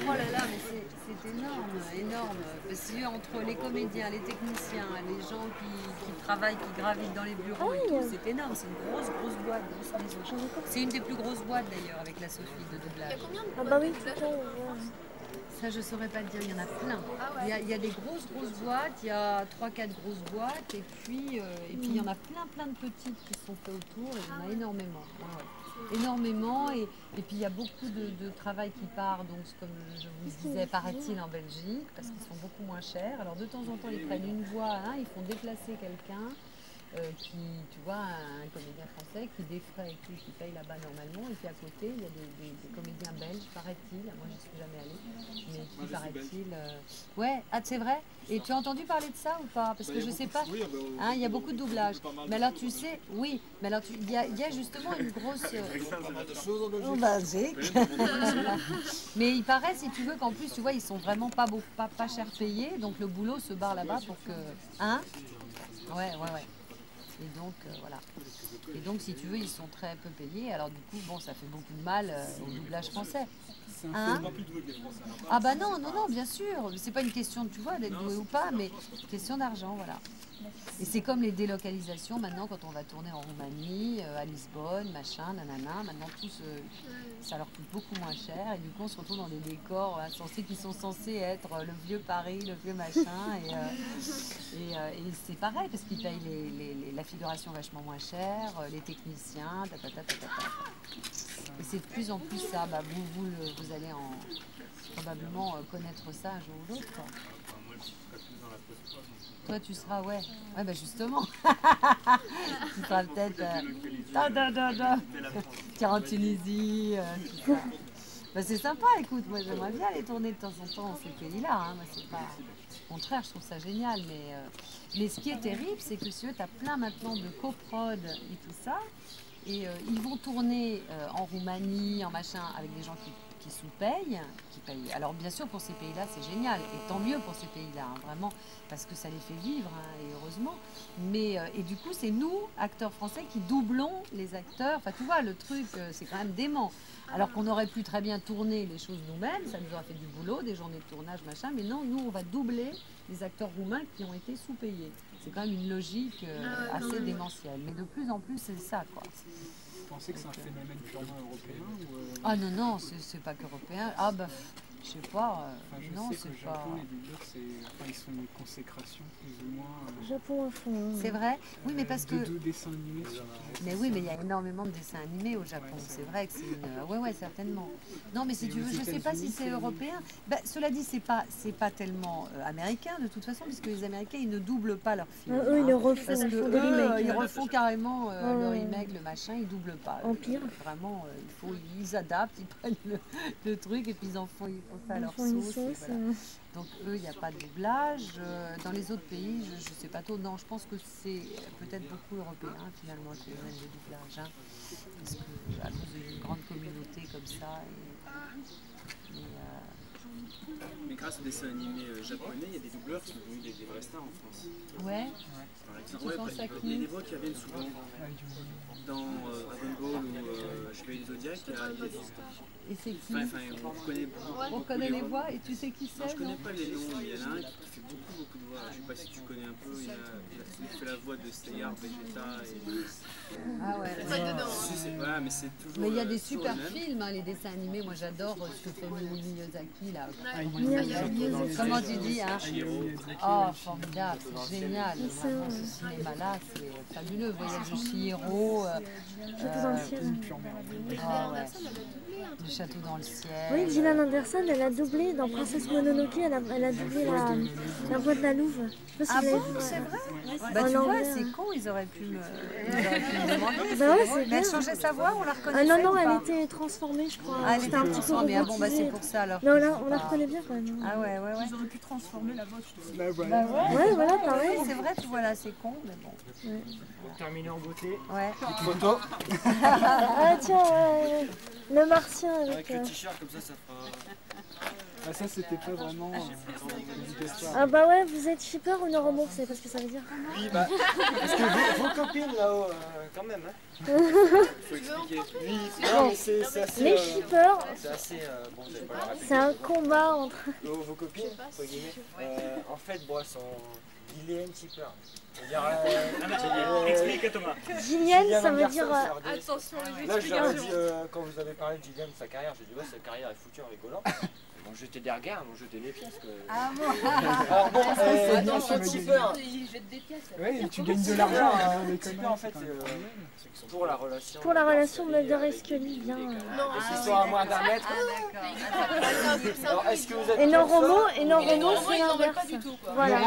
Oh là là, mais c'est énorme. Parce que entre les comédiens, les techniciens, les gens qui travaillent, qui gravitent dans les bureaux et tout, c'est énorme. C'est une grosse boîte, grosse maison. C'est une des plus grosses boîtes d'ailleurs avec la Sophie de doublage. Ah bah oui, tout le temps. Ça, je saurais pas te dire, il y en a plein. Il y a des grosses boîtes, il y a 3-4 grosses boîtes, et puis il y en a plein de petites qui sont faites autour, et il y en a énormément. Énormément, et puis il y a beaucoup de travail qui part, donc comme je vous disais, paraît-il en Belgique, parce qu'ils sont beaucoup moins chers. Alors de temps en temps, ils prennent une voix, ils font déplacer quelqu'un. Qui, tu vois, un comédien français qui défraie et qui paye là-bas normalement, et puis à côté il y a des comédiens belges, paraît-il, moi j'y suis jamais allée, mais qui paraît-il... Ouais, c'est vrai? Et tu as entendu parler de ça ou pas? Parce que je sais pas, il y a beaucoup de doublages. Mais alors tu sais, oui, mais alors il y a justement une grosse... En Belgique. Mais il paraît, si tu veux, qu'en plus, tu vois, ils sont vraiment pas cher payés, donc le boulot se barre là-bas pour que... Hein? Ouais. Et donc, voilà. Et donc, si tu veux, ils sont très peu payés. Alors, du coup, bon, ça fait beaucoup de mal au doublage français. Hein? Ah bah non, bien sûr. C'est pas une question, tu vois, d'être doué ou pas, mais question d'argent, voilà. Et c'est comme les délocalisations maintenant quand on va tourner en Roumanie, à Lisbonne, machin, nanana. Maintenant, ça leur coûte beaucoup moins cher. Et du coup, on se retrouve dans des décors qui sont censés être le vieux Paris, le vieux machin. Et c'est pareil, parce qu'ils payent la figuration vachement moins cher, les techniciens, Et c'est de plus en plus ça. Bah, vous allez probablement connaître ça un jour ou l'autre. Toi, tu seras, ouais, bah justement. Tu seras peut-être tu iras en Tunisie, tout ça. Bah, c'est sympa, écoute, moi j'aimerais bien aller tourner de temps en temps dans ces pays-là. Moi, c'est pas... Au contraire, je trouve ça génial. Mais ce qui est terrible, c'est que tu as plein maintenant de coprod et tout ça. Et ils vont tourner en Roumanie, en machin, avec des gens qui qui sous-payent, qui payent. Alors bien sûr pour ces pays-là c'est génial, et tant mieux pour ces pays-là, hein, vraiment, parce que ça les fait vivre, hein, et heureusement. Mais, et du coup c'est nous, acteurs français, qui doublons les acteurs. Enfin tu vois, le truc c'est quand même dément. Alors qu'on aurait pu très bien tourner les choses nous-mêmes, ça nous aurait fait du boulot, des journées de tournage, machin, mais non, nous on va doubler les acteurs roumains qui ont été sous-payés. C'est quand même une logique assez démentielle. Mais de plus en plus c'est ça, quoi. Vous pensez que c'est un phénomène purement européen ou Ah non, non, c'est pas qu'européen. Ah bah, je sais pas. Non, c'est pas. Japon, les doubleurs, ils sont une consécration plus ou moins. Japon à fond. C'est vrai. Oui, mais parce que. Deux dessins animés. Mais oui, mais il y a énormément de dessins animés au Japon. C'est vrai que c'est une. Ouais, certainement. Non, mais si tu veux, je sais pas si c'est européen. Bah, cela dit, c'est pas tellement américain de toute façon, puisque les Américains ils ne doublent pas leurs films. Eux, ils le refont. Parce que eux, ils refont carrément le remake, le machin, ils doublent pas. Empire. Vraiment, ils adaptent, ils prennent le truc et puis ils font ça à leur sauce. Voilà. Donc eux, il n'y a pas de doublage. Dans les autres pays, je ne sais pas trop. Non, je pense que c'est peut-être beaucoup européen finalement qui viennent de doublage. Hein, parce que à cause d'une grande communauté comme ça. Mais grâce aux dessins animés japonais, il y a des doubleurs qui sont devenus des vrais stars en France. Ouais. Par exemple, il y a des voix qui reviennent souvent. Dans Dragon Ball ou Chevalier du Zodiac, il y a des... Et c'est qui? On connaît les voix et tu sais qui c'est? Non, je connais pas les noms, mais il y en a un qui fait beaucoup de voix. Je sais pas si tu connais un peu, il fait la voix de Stellar, Vegeta et... Ah ouais. Voilà, mais c'est toujours... Mais il y a des super films, hein, les dessins animés. Moi j'adore ce que fait Miyazaki là. Comment tu dis, hein? Oh, formidable, c'est génial. Vraiment, ce cinéma-là, c'est fabuleux. Voyage de Chihiro. Le château dans le ciel. Oui, Gillian Anderson, elle a doublé dans Princesse Mononoke, elle a doublé la voix de la louve. Ah bon, c'est vrai? Bah tu vois, c'est con, ils auraient pu me demander. Bah ouais, c'est mais elle changeait sa voix, on la reconnaît. Ah non, non, elle était transformée, je crois. Ah, c'était un petit peu robotisée. Ah bon, bah c'est pour ça alors. Non, là, on la reconnaît bien quand même. Ah ouais. Ils auraient pu transformer la voix, je trouve. Bah ouais, voilà, pareil. C'est vrai, tu vois là, c'est con, mais bon. Ouais. Pour terminer en beauté, ouais. Une photo. Ah tiens, le martien avec le t-shirt comme ça fera... Ah ça c'était pas vraiment... Ah bah ouais, vous êtes shipper ou neuromo, vous savez pas ce que ça veut dire? Oui, bah, parce que vos copines là-haut, quand même, hein. Faut expliquer. Oui, non, mais c'est assez... Les shippers, c'est assez... bon, je vais pas la répéter. c'est un combat entre... Vos copines, entre guillemets, en fait, bon, elles sont... Gillian shipper. Explique Thomas. Gillian, ça veut dire... Attention, les là, je leur ai dit, quand vous avez parlé de Gillian, de sa carrière, j'ai dit, ouais, sa carrière est foutue en rigolant. Bon, jeter des regards, on jetait les pièces. Ah bon? Alors bon, dans ce tipeur... Ils jettent des pièces. Ouais, et tu gagnes de l'argent. Le tipeur, en fait, pour la relation... Pour la relation Mulder et Scully, bien... Ils sont à moins d'un mètre. Alors, est-ce que vous êtes... Et Noromo, c'est l'inverse. Voilà.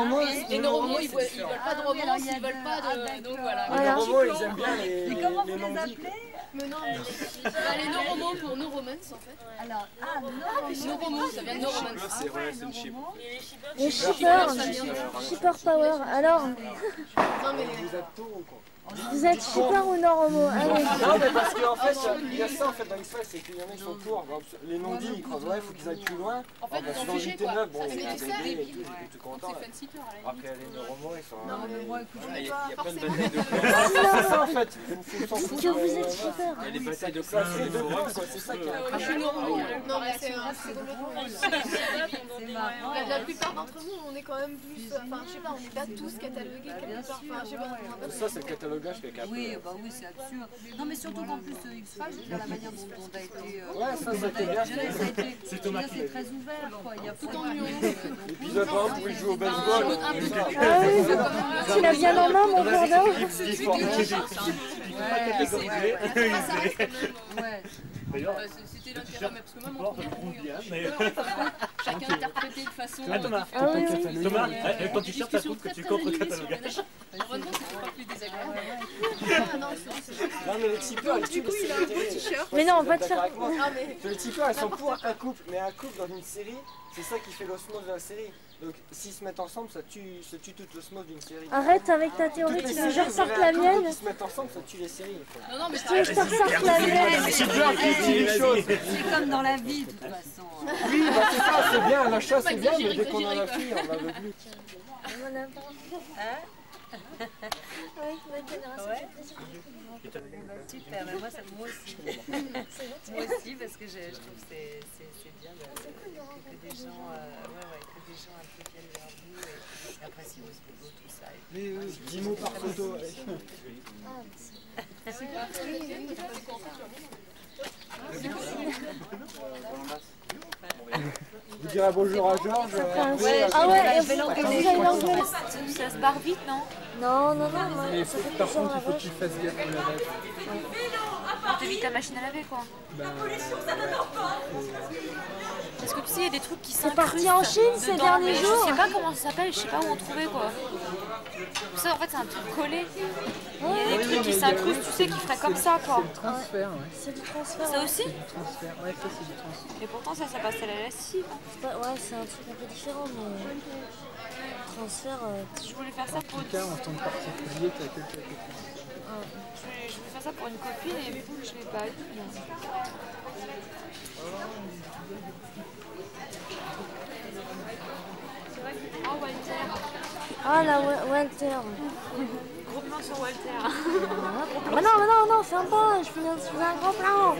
Les Noromo, ils veulent pas de romance, ils veulent pas de... Donc voilà. Les Noromo, ils aiment bien les... Et comment vous les appelez? Mais non, les Noromo pour No Romance en fait. Alors, No Romance, ça vient de No Romance. C'est une chip. Les shippers, shipper power. Alors, Vous êtes tôt ou quoi? vous êtes shipper ou neuromo? Allez. Non, mais parce qu'en fait, il y a ça en fait dans l'histoire, c'est qu'il y en a qui sont pour. Les non-dits, ils croient, ouais, il faut qu'ils aillent plus loin. En fait, dans ils sont figés quoi. bon, il y a un bébé et tout, j'étais tout content. Après, les neuromo, ils sont... Non, mais moi, écoute, Il y a plein de batailles de c'est ça en fait. C'est que vous êtes shipper. Il y a des batailles de classe et de forums, c'est ça qui est... Je suis neuromo. Non, mais c'est complètement... c'est marrant. La plupart d'entre nous, on est quand même plus... Enfin, je sais pas, on n'est pas tous catalogués quelque part. Enfin, je sais pas. Ça, c'est le catalogage quelqu'un. Oui, bah oui, c'est absurde. Non, mais surtout qu'en plus, X-Files, dans la manière dont on a été... Ouais, ça c'était bien. C'est Thomas qui c'est très ouvert, quoi. Il y a pas de... L'épisode 1 pour y jouer au baseball. Ah oui, tu l'as bien en main, mon Bordeaux. Ouais. D'ailleurs, c'était l'intérêt, parce que moi, mon premier chacun interprété de façon Thomas, ton t-shirt, ça prouve que tu comptes le catalogage. En vrai, c'était pas plus désagréable. Non mais les tipeurs, Donc du coup il a un beau t-shirt. Mais non, on va te faire... Les tipeurs, elles sont pour un couple, mais un couple dans une série, c'est ça qui fait l'osmose de la série. Donc s'ils se mettent ensemble, ça tue toute l'osmose d'une série. Arrête avec ta théorie, tu veux que je ressorte la mienne? Ils se mettent ensemble, ça tue les séries. Non, mais tu veux que je te ressorte la mienne? C'est comme dans la vie de toute façon. Oui, bah c'est ça, c'est bien, la chasse c'est bien, mais dès qu'on en a fini, on la veut plus. Super, mais moi aussi. Moi aussi, parce que je trouve que c'est bien que des gens un peu viennent vers vous et apprécient vos photos, tout ça. Mais 10 mots par photo. Vous direz bonjour à Georges. Ah ouais, et vous allez l'engueuler. Ça se barre vite, non? Non, non, non. Mais par contre, il faut que tu fasses gaffe à la date. T'évites ta machine à laver, quoi. Parce que tu sais, il y a des trucs qui C'est s'incrustent parti en Chine ces dedans, derniers mais jours. Je sais pas comment ça s'appelle, je sais pas où en trouver, quoi. Ça, en fait, c'est un truc collé. Il y a des trucs qui s'incrustent, tu sais, qui feraient comme ça, quoi. C'est le transfert, ouais. C'est du transfert. Ça aussi? Transfert, ouais, ça c'est du transfert. Et pourtant, ça passe à la lessive. Ouais, c'est un truc un peu différent, mais... Transfert... Je voulais faire ça pour... En tout cas, en tant que particulier, tu as quelque chose. Je voulais faire ça pour une copine et du coup, je l'ai pas eu. Oh, Walter. Ah, la Walter. Gros plan sur Walter. Bah non, non, ferme pas, je faisais un gros plan.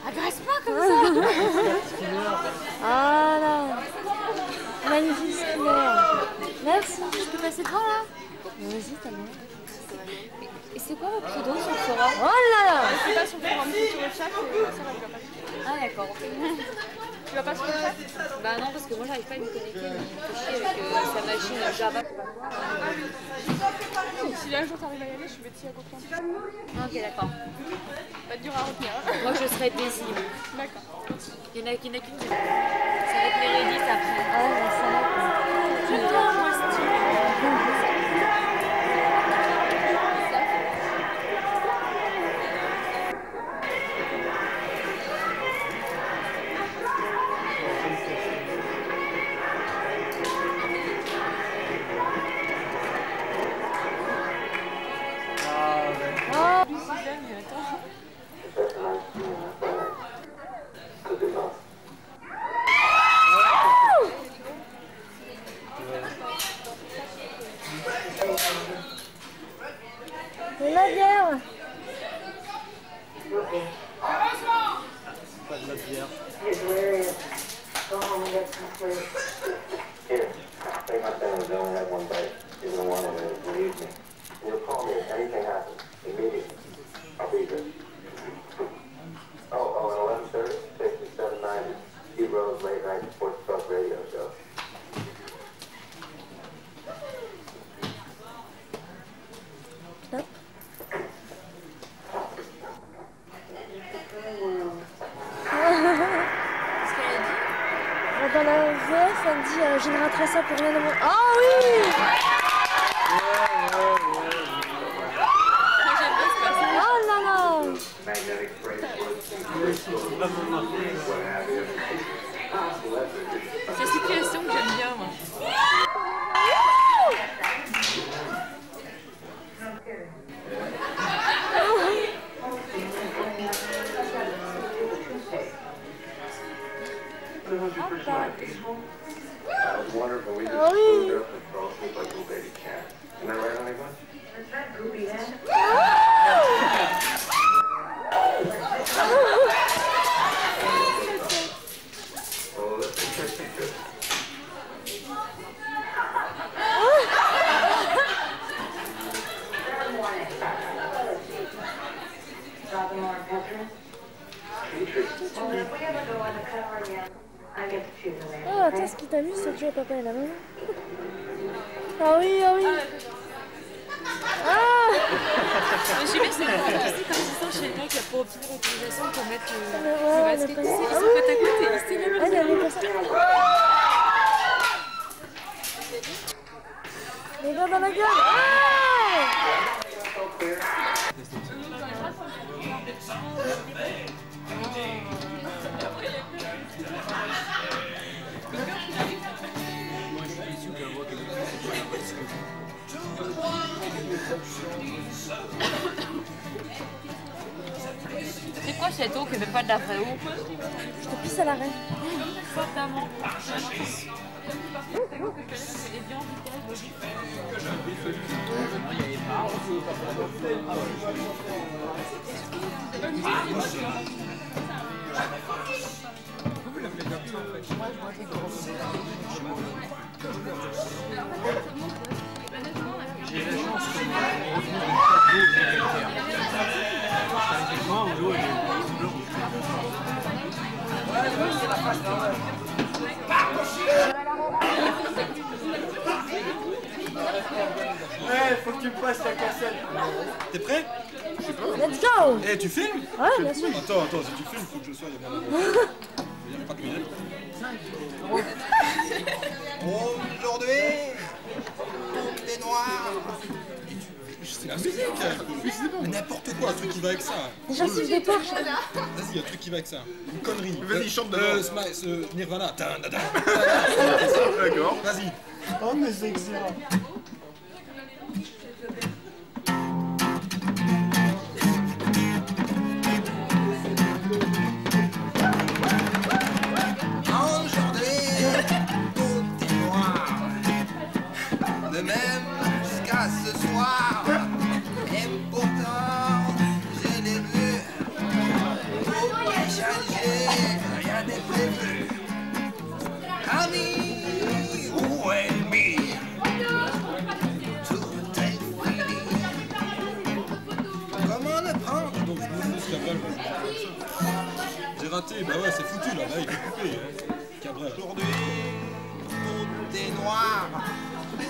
Agresse pas comme ça. Ah là. Magnifique Skinner. Merci. Je peux passer devant là? Vas-y, t'as bien. Et c'est quoi votre pseudo sur le forum? Oh là là. Je sais pas sur le forum, sur le chat, ça va, il va pas. Ah d'accord. Tu vas pas sur le chat? Bah non, parce que moi j'arrive pas à me connecter, il me fait chier avec sa machine Java. Si un jour t'arrives à y aller, je vais t'y accompagner. Ok, d'accord. Pas dur à retenir. Moi je serai paisible. D'accord. Il y en a qu'une. Ça va être Meredith après. Ah, bah, ça va. J'aime bien moi ce style. Et la bière. Pas de la bière. Take my family, they only have one bite. Even the one of them, believe me. You'll call me if anything happens. Immediately. I'll be there. Oh, and 11:30, 6790, Steve Rose late night sports talk radio show. Hop. Dans la VF, elle dit je ne raterai ça pour rien au monde. Ah oui! Oh là là! Magnetic bracelets, C'est la situation que j'aime bien, moi. I was wondering when we just moved up and fell asleep like little baby cats. Am I right on anyone? Is that Goopy Head? Oh, that's interesting too. Dropping more pictures? Well, if we ever go undercover again, I get to choose a man. Oh, attends, ce qui t'amuse, c'est de jouer à papa et la maman. Ah oui, ah oui. Ah! Je sais bien, c'est comme ça, chez les mecs, pour obtenir l'autorisation, pour mettre Ouais, le basket. Ils sont côte à côte et ils se tiennent la Ah, il y main. avait comme ça. Les gars dans la gueule! Ah! C'est quoi cette eau qui n'est pas de la vraie eau? Je te pisse à l'arrêt. Fortement. C'est l'eau que je connais, c'est les viandes J'ai la chance de revenir une fois d'eau de la terre. C'est moi où l'eau est bleue. Ouais, faut que tu me passes ta cassette. T'es prêt? Let's go! Eh, tu filmes? Ouais, bien sûr. Attends, si tu filmes, faut que je sois il y a pas de minutes. Aujourd'hui, tout est noir. C'est la musique. Mais n'importe quoi, un truc qui va avec ça. Déjà, si je déporte. Vas-y, un truc qui va avec ça. Une connerie. Vas-y, chante d'abord. Nirvana. D'accord. Vas-y. Oh, mais c'est excellent. De même jusqu'à ce soir, et pourtant je l'ai vu, tout est changé, rien n'est prévu. Ami ou ennemi, tout est fini. Comment le prendre? Donc je me fous Cabral. J'ai raté, bah ouais c'est foutu là, il est coupé. Hein. Cabral. Aujourd'hui, tout est noir. De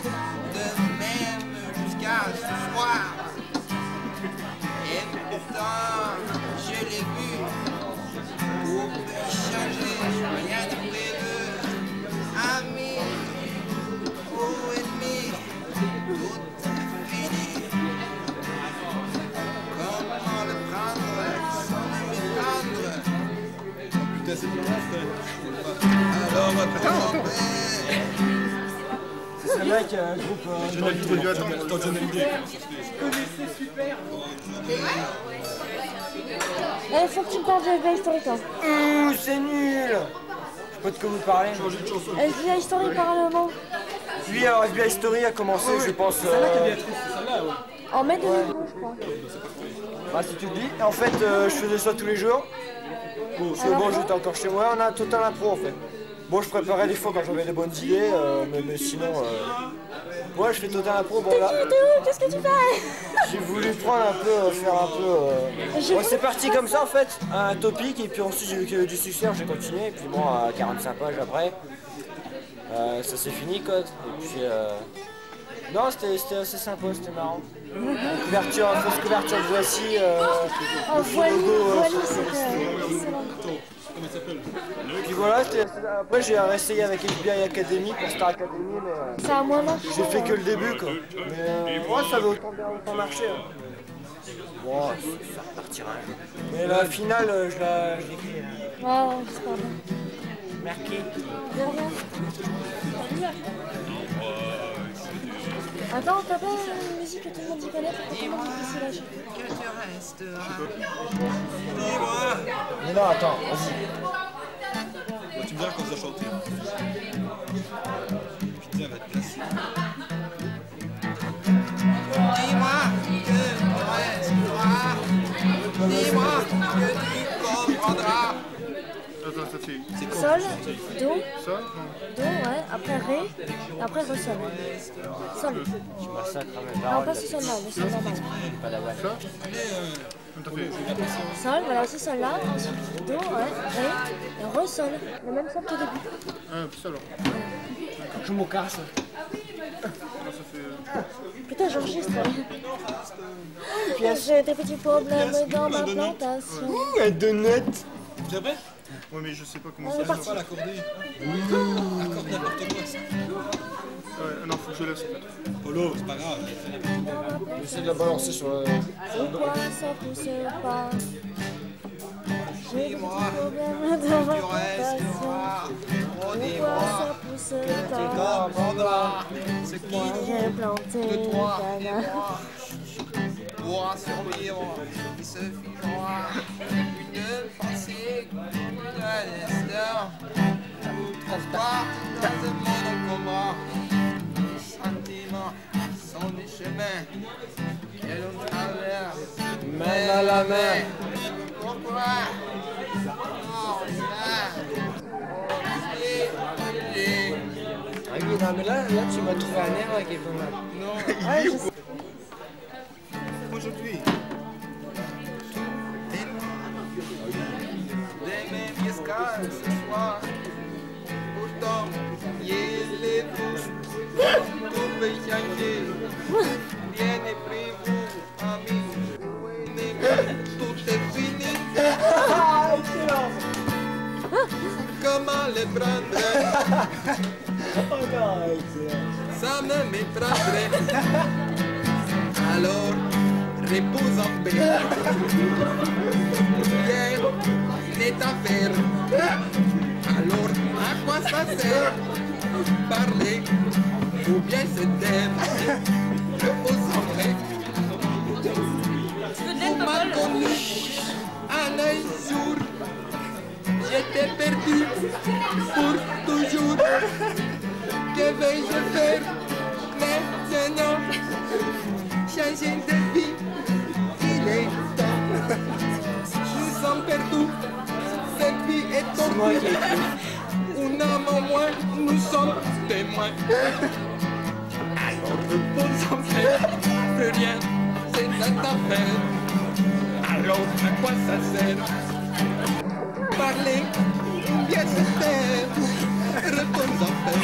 même jusqu'à ce soir. Et pourtant, je l'ai vu. Tout peut changer, rien n'est prévu. Ami ou ennemi, tout est fini. Comment le prendre sans le méprendre? Putain, c'est bien frère. Alors, attends. C'est le mec, un groupe. Je n'ai pas dû attendre. Attends, je n'ai pas C'est super. Il faut que tu me parles de FBI Story, toi. C'est nul. Je sais pas de quoi vous parlez. FBI Story, parlement. Oui, alors FBI Story a commencé, je pense. C'est celle-là qui est Béatrice, c'est celle-là, ouais. En mai 2012, je crois. Bah, si tu le dis. En fait, je faisais ça tous les jours. Parce que bon, j'étais encore chez moi. On a Total Impro en fait. Bon, je préparais des fois quand j'avais des bonnes idées, mais sinon. Ouais, je fais Total Impro. Bon, là. Qu'est-ce que tu fais? J'ai voulu prendre un peu, faire un peu. Ouais, c'est parti comme ça en fait, un topic, et puis ensuite j'ai vu qu'il y avait du succès, j'ai continué, et puis bon, à 45 pages après, ça s'est fini quoi. Et puis. Non, c'était assez sympa, c'était marrant. Couverture, fausse couverture de Voici. Oh, Voili, c'était excellent. Comment il s'appelle? Puis voilà, après j'ai essayé avec FBI Academy pour Star Academy, mais ça a moins marché. j'ai fait que le début quoi. Mais moi ça avait autant marché. Hein. Bon, ça repartira. Mais la finale, je l'écris. Ouais, c'est pas bien. Merci. De rien. Attends, t'as pas une musique que tout le monde y connaît? Comment tu fais cela? Que tu resteras. Mais non, attends, vas-y. Bon, tu me diras quand tu as chanté. Putain, va te casser. Dis-moi que tu resteras. Dis-moi que tu comprendras. Attends, ça fait. Sol, Do, Sol? Do, ouais, après Ré, et après Re Sol. Sol. Tu massacres mes Non, paroles. pas ce sol là, le sol normal. Pas la Ça? T'as fait. Sol, voilà, ce sol là, ensuite Do, ouais, Ré, et Re Sol. Le même sol qu'au début. Ah, ça alors. Je me casse. Putain, j'enregistre. J'ai des petits problèmes dans ma plantation. Ouh, un donut. C'est vrai? Ouais, mais je sais pas comment On ça est se parti. Pas l'accorder. Accorde n'importe quoi ça. Ouais, non, faut que je laisse en fait. Polo, c'est pas grave. J'essaie de la balancer sur le... Pourquoi ça pousse pas? J'ai des Dis-moi, problèmes de tu restes respiration. noir. Pourquoi Redis-moi ça pousse que tes pas? corps noir. Ce qui Moi j'ai planté de toi des et bananes. moi pourra survivre. Il se figera une pensée, une instant. Transport dans un monde en commun. Les sentiments sont des chemins que l'on traverse Main à la main. Pourquoi? Ah oui, non mais là tu m'as trouvé un air qui est pas mal. Non, Ouais, aujourd'hui. Des mêmes escales ce soir. Pourtant, il est beau. Tout peut changer. Rien n'est prévu, ami. Mais tout est fini. Excellent. Comment le prendre? Oh non, excellent. Ça me m'étrangerait. Alors, repose en paix. Rien n'est à faire. Alors, à quoi ça sert? Parler ou bien se taire? Repose en paix. Vous m'avez connu un jour. J'étais perdu pour toujours. Que vais-je faire maintenant? Changer de vie, il est temps. Nous sommes perdus, cette vie est tombée. Un homme en moins, nous sommes témoins. Alors repose en paix, plus rien, c'est notre affaire. Alors à quoi ça sert? Parler ou bien se taire? Repose en paix.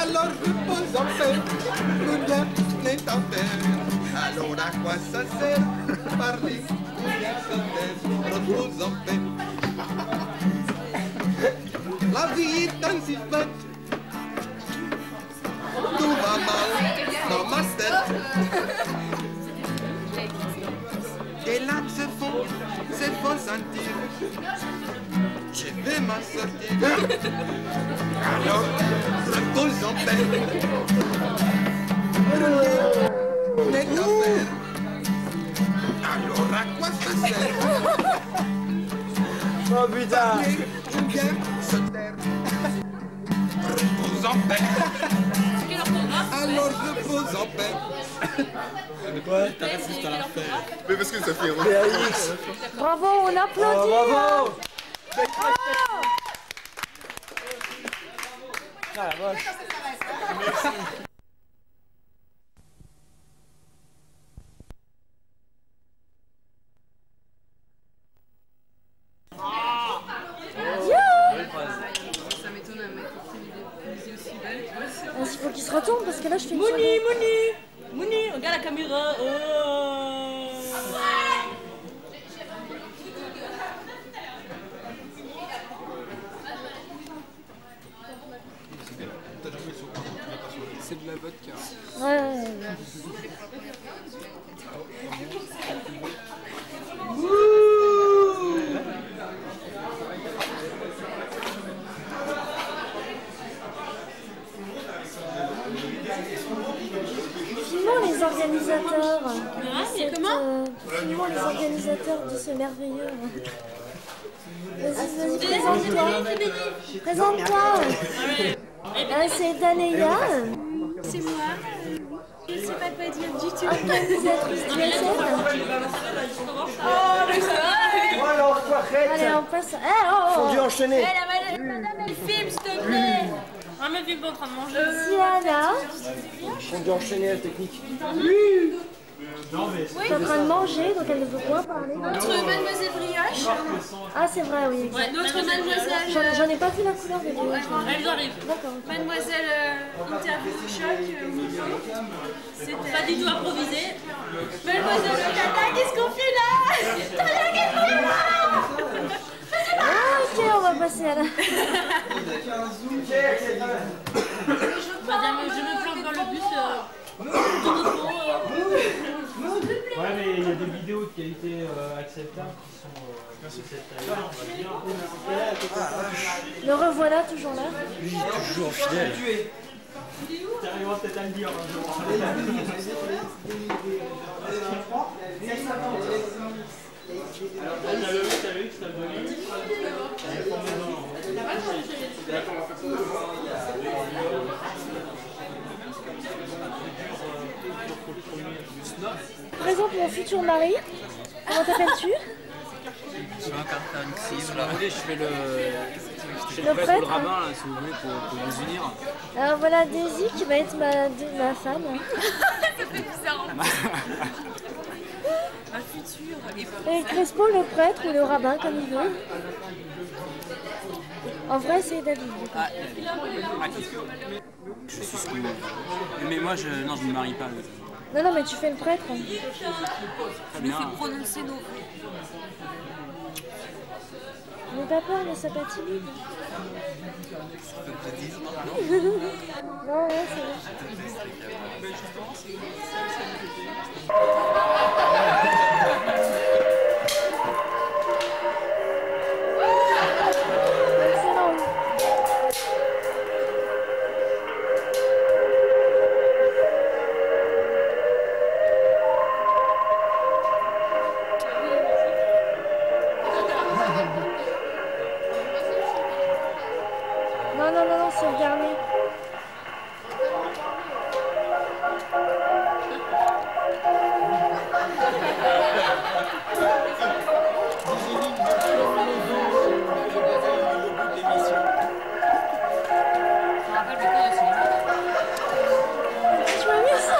Alors repose en paix, plus rien n'est à faire. Alors à quoi ça sert? Parler ou bien se taire? Repose en paix. La vie est ainsi faite. Tout va mal dans ma tête. Et là se font sentir. Je vais m'en sortir. Alors, repose en paix. Rien n'est à faire. Alors, à quoi ça sert? Oh putain. Ou bien se taire. Repose en paix. Alors, repose en paix. Quoi? T'as raciste à la fin. Mais parce que ça fait rire. PAX. Bravo, on applaudit. Oh, bravo. Ah la vache. Merci. Ça m'étonne un mec qui est aussi belle, tu vois. Il faut qu'il se retourne parce que là je fais une Mouni, soirée. Mouni, Mouni, regarde la caméra. C'est de la vodka. Ouais. Filmons les organisateurs. Filmons les organisateurs de ce merveilleux. Vas-y, présente-toi. Présente-toi. C'est Daneya. C'est moi. Je sais pas quoi dire du tout. Organisatrice du SN. Oh, mais ça va. Allez, on passe. Fondu enchaîné. Madame, elle filme, s'il te plaît. Ah, mais film pas en train de manger. Siana. Fondu enchaîné la technique. Elle est en train de manger, donc elle ne veut pas parler. Notre mademoiselle Brioche. Ah, c'est vrai, oui. Ouais, notre mademoiselle. J'en ai pas vu la couleur des deux. Elles arrivent. D'accord. Mademoiselle interview du choc, Mouton. C'était Pas du tout improvisé. Mademoiselle Tata, qu'est-ce qu'on fait là? Tata, qu'est-ce qu'on fait là? Ah, ok, on va passer à la... de qualité acceptable qui sont de cette taille-là, on va dire. Le revoilà toujours là. Oui, toujours fidèle. Tu arriveras peut-être à le dire un jour. Alors, t'as le X, t'as le X. Présente mon futur mari. Comment t'appelles-tu? Je suis un carton. Sur la volée, je fais le Le prêtre ou prêtre. le rabbin, là, si vous voulez, pour vous unir. Alors voilà Daisy qui va être ma femme. Ça fait bizarre. Ma future. Et Crespo le prêtre ou le rabbin comme il veut. En vrai c'est David. Je suis ce que vous voulez. Mais moi, non, je ne me marie pas. Non non mais tu fais le prêtre. Très Je me bien. fais prononcer nos. N'aie pas peur, mais ça pas timide. Non, ouais, c'est vrai. Non, non, non, non, c'est le dernier. Tu m'as mis ça?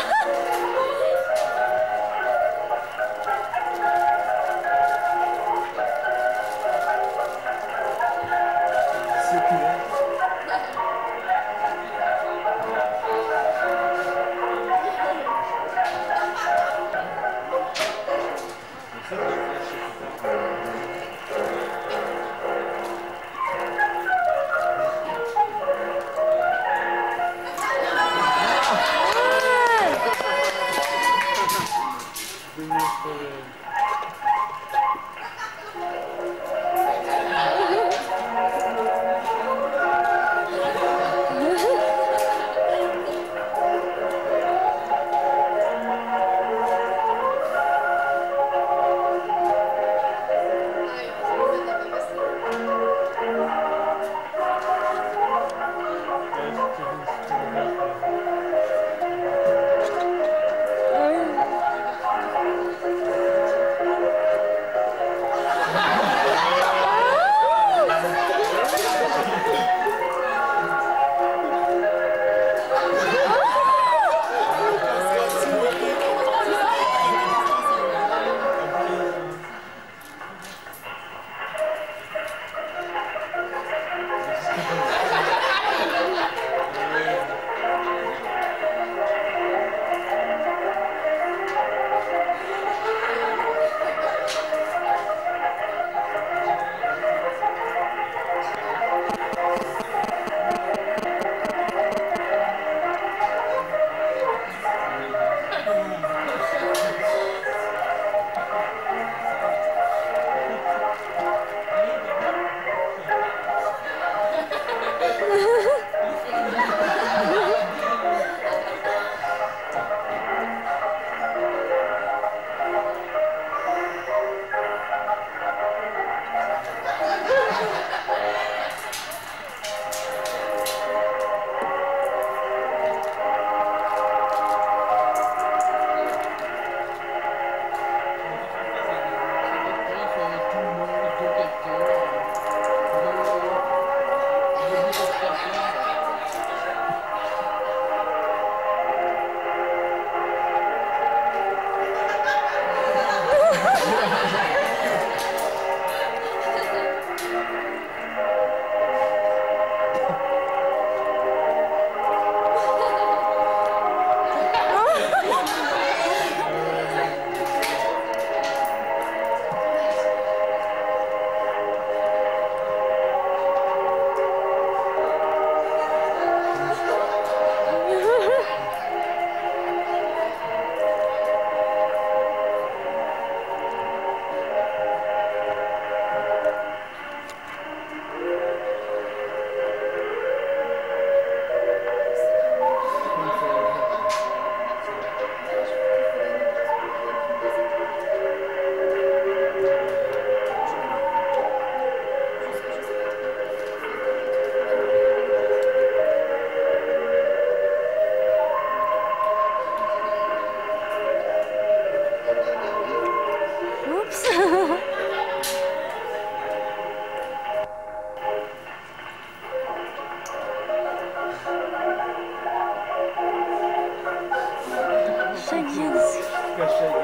Ah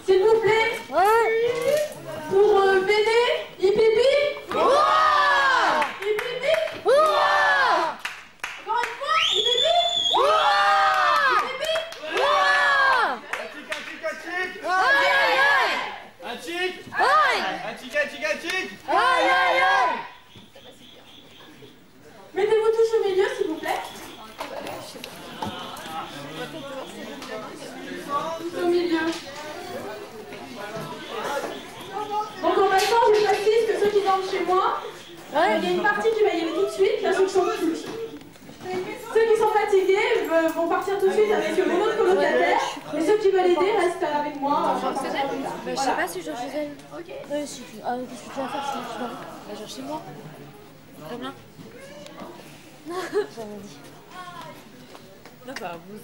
S'il vous plaît. Pour Béné, Hipipi. Hipipi. Encore une fois, Hipipi. Mettez-vous tous au milieu, s'il vous plaît. Tous au milieu. Donc en passant, je précise que ceux qui entrent chez moi, il y a une partie qui va y aller tout de suite, là ceux qui sont fatigués vont partir tout de suite avec mon autre colocataire, et ceux qui veulent aider restent avec moi. Je sais pas si je suis elle. Ok. Si tu. Ah, qu'est-ce que tu vas faire sinon tu vas. Bah, genre chez moi. Comme là. J'avais dit. Non, bah, vous.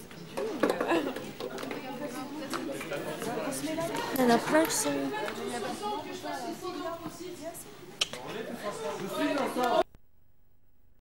Il y en a plein qui sont.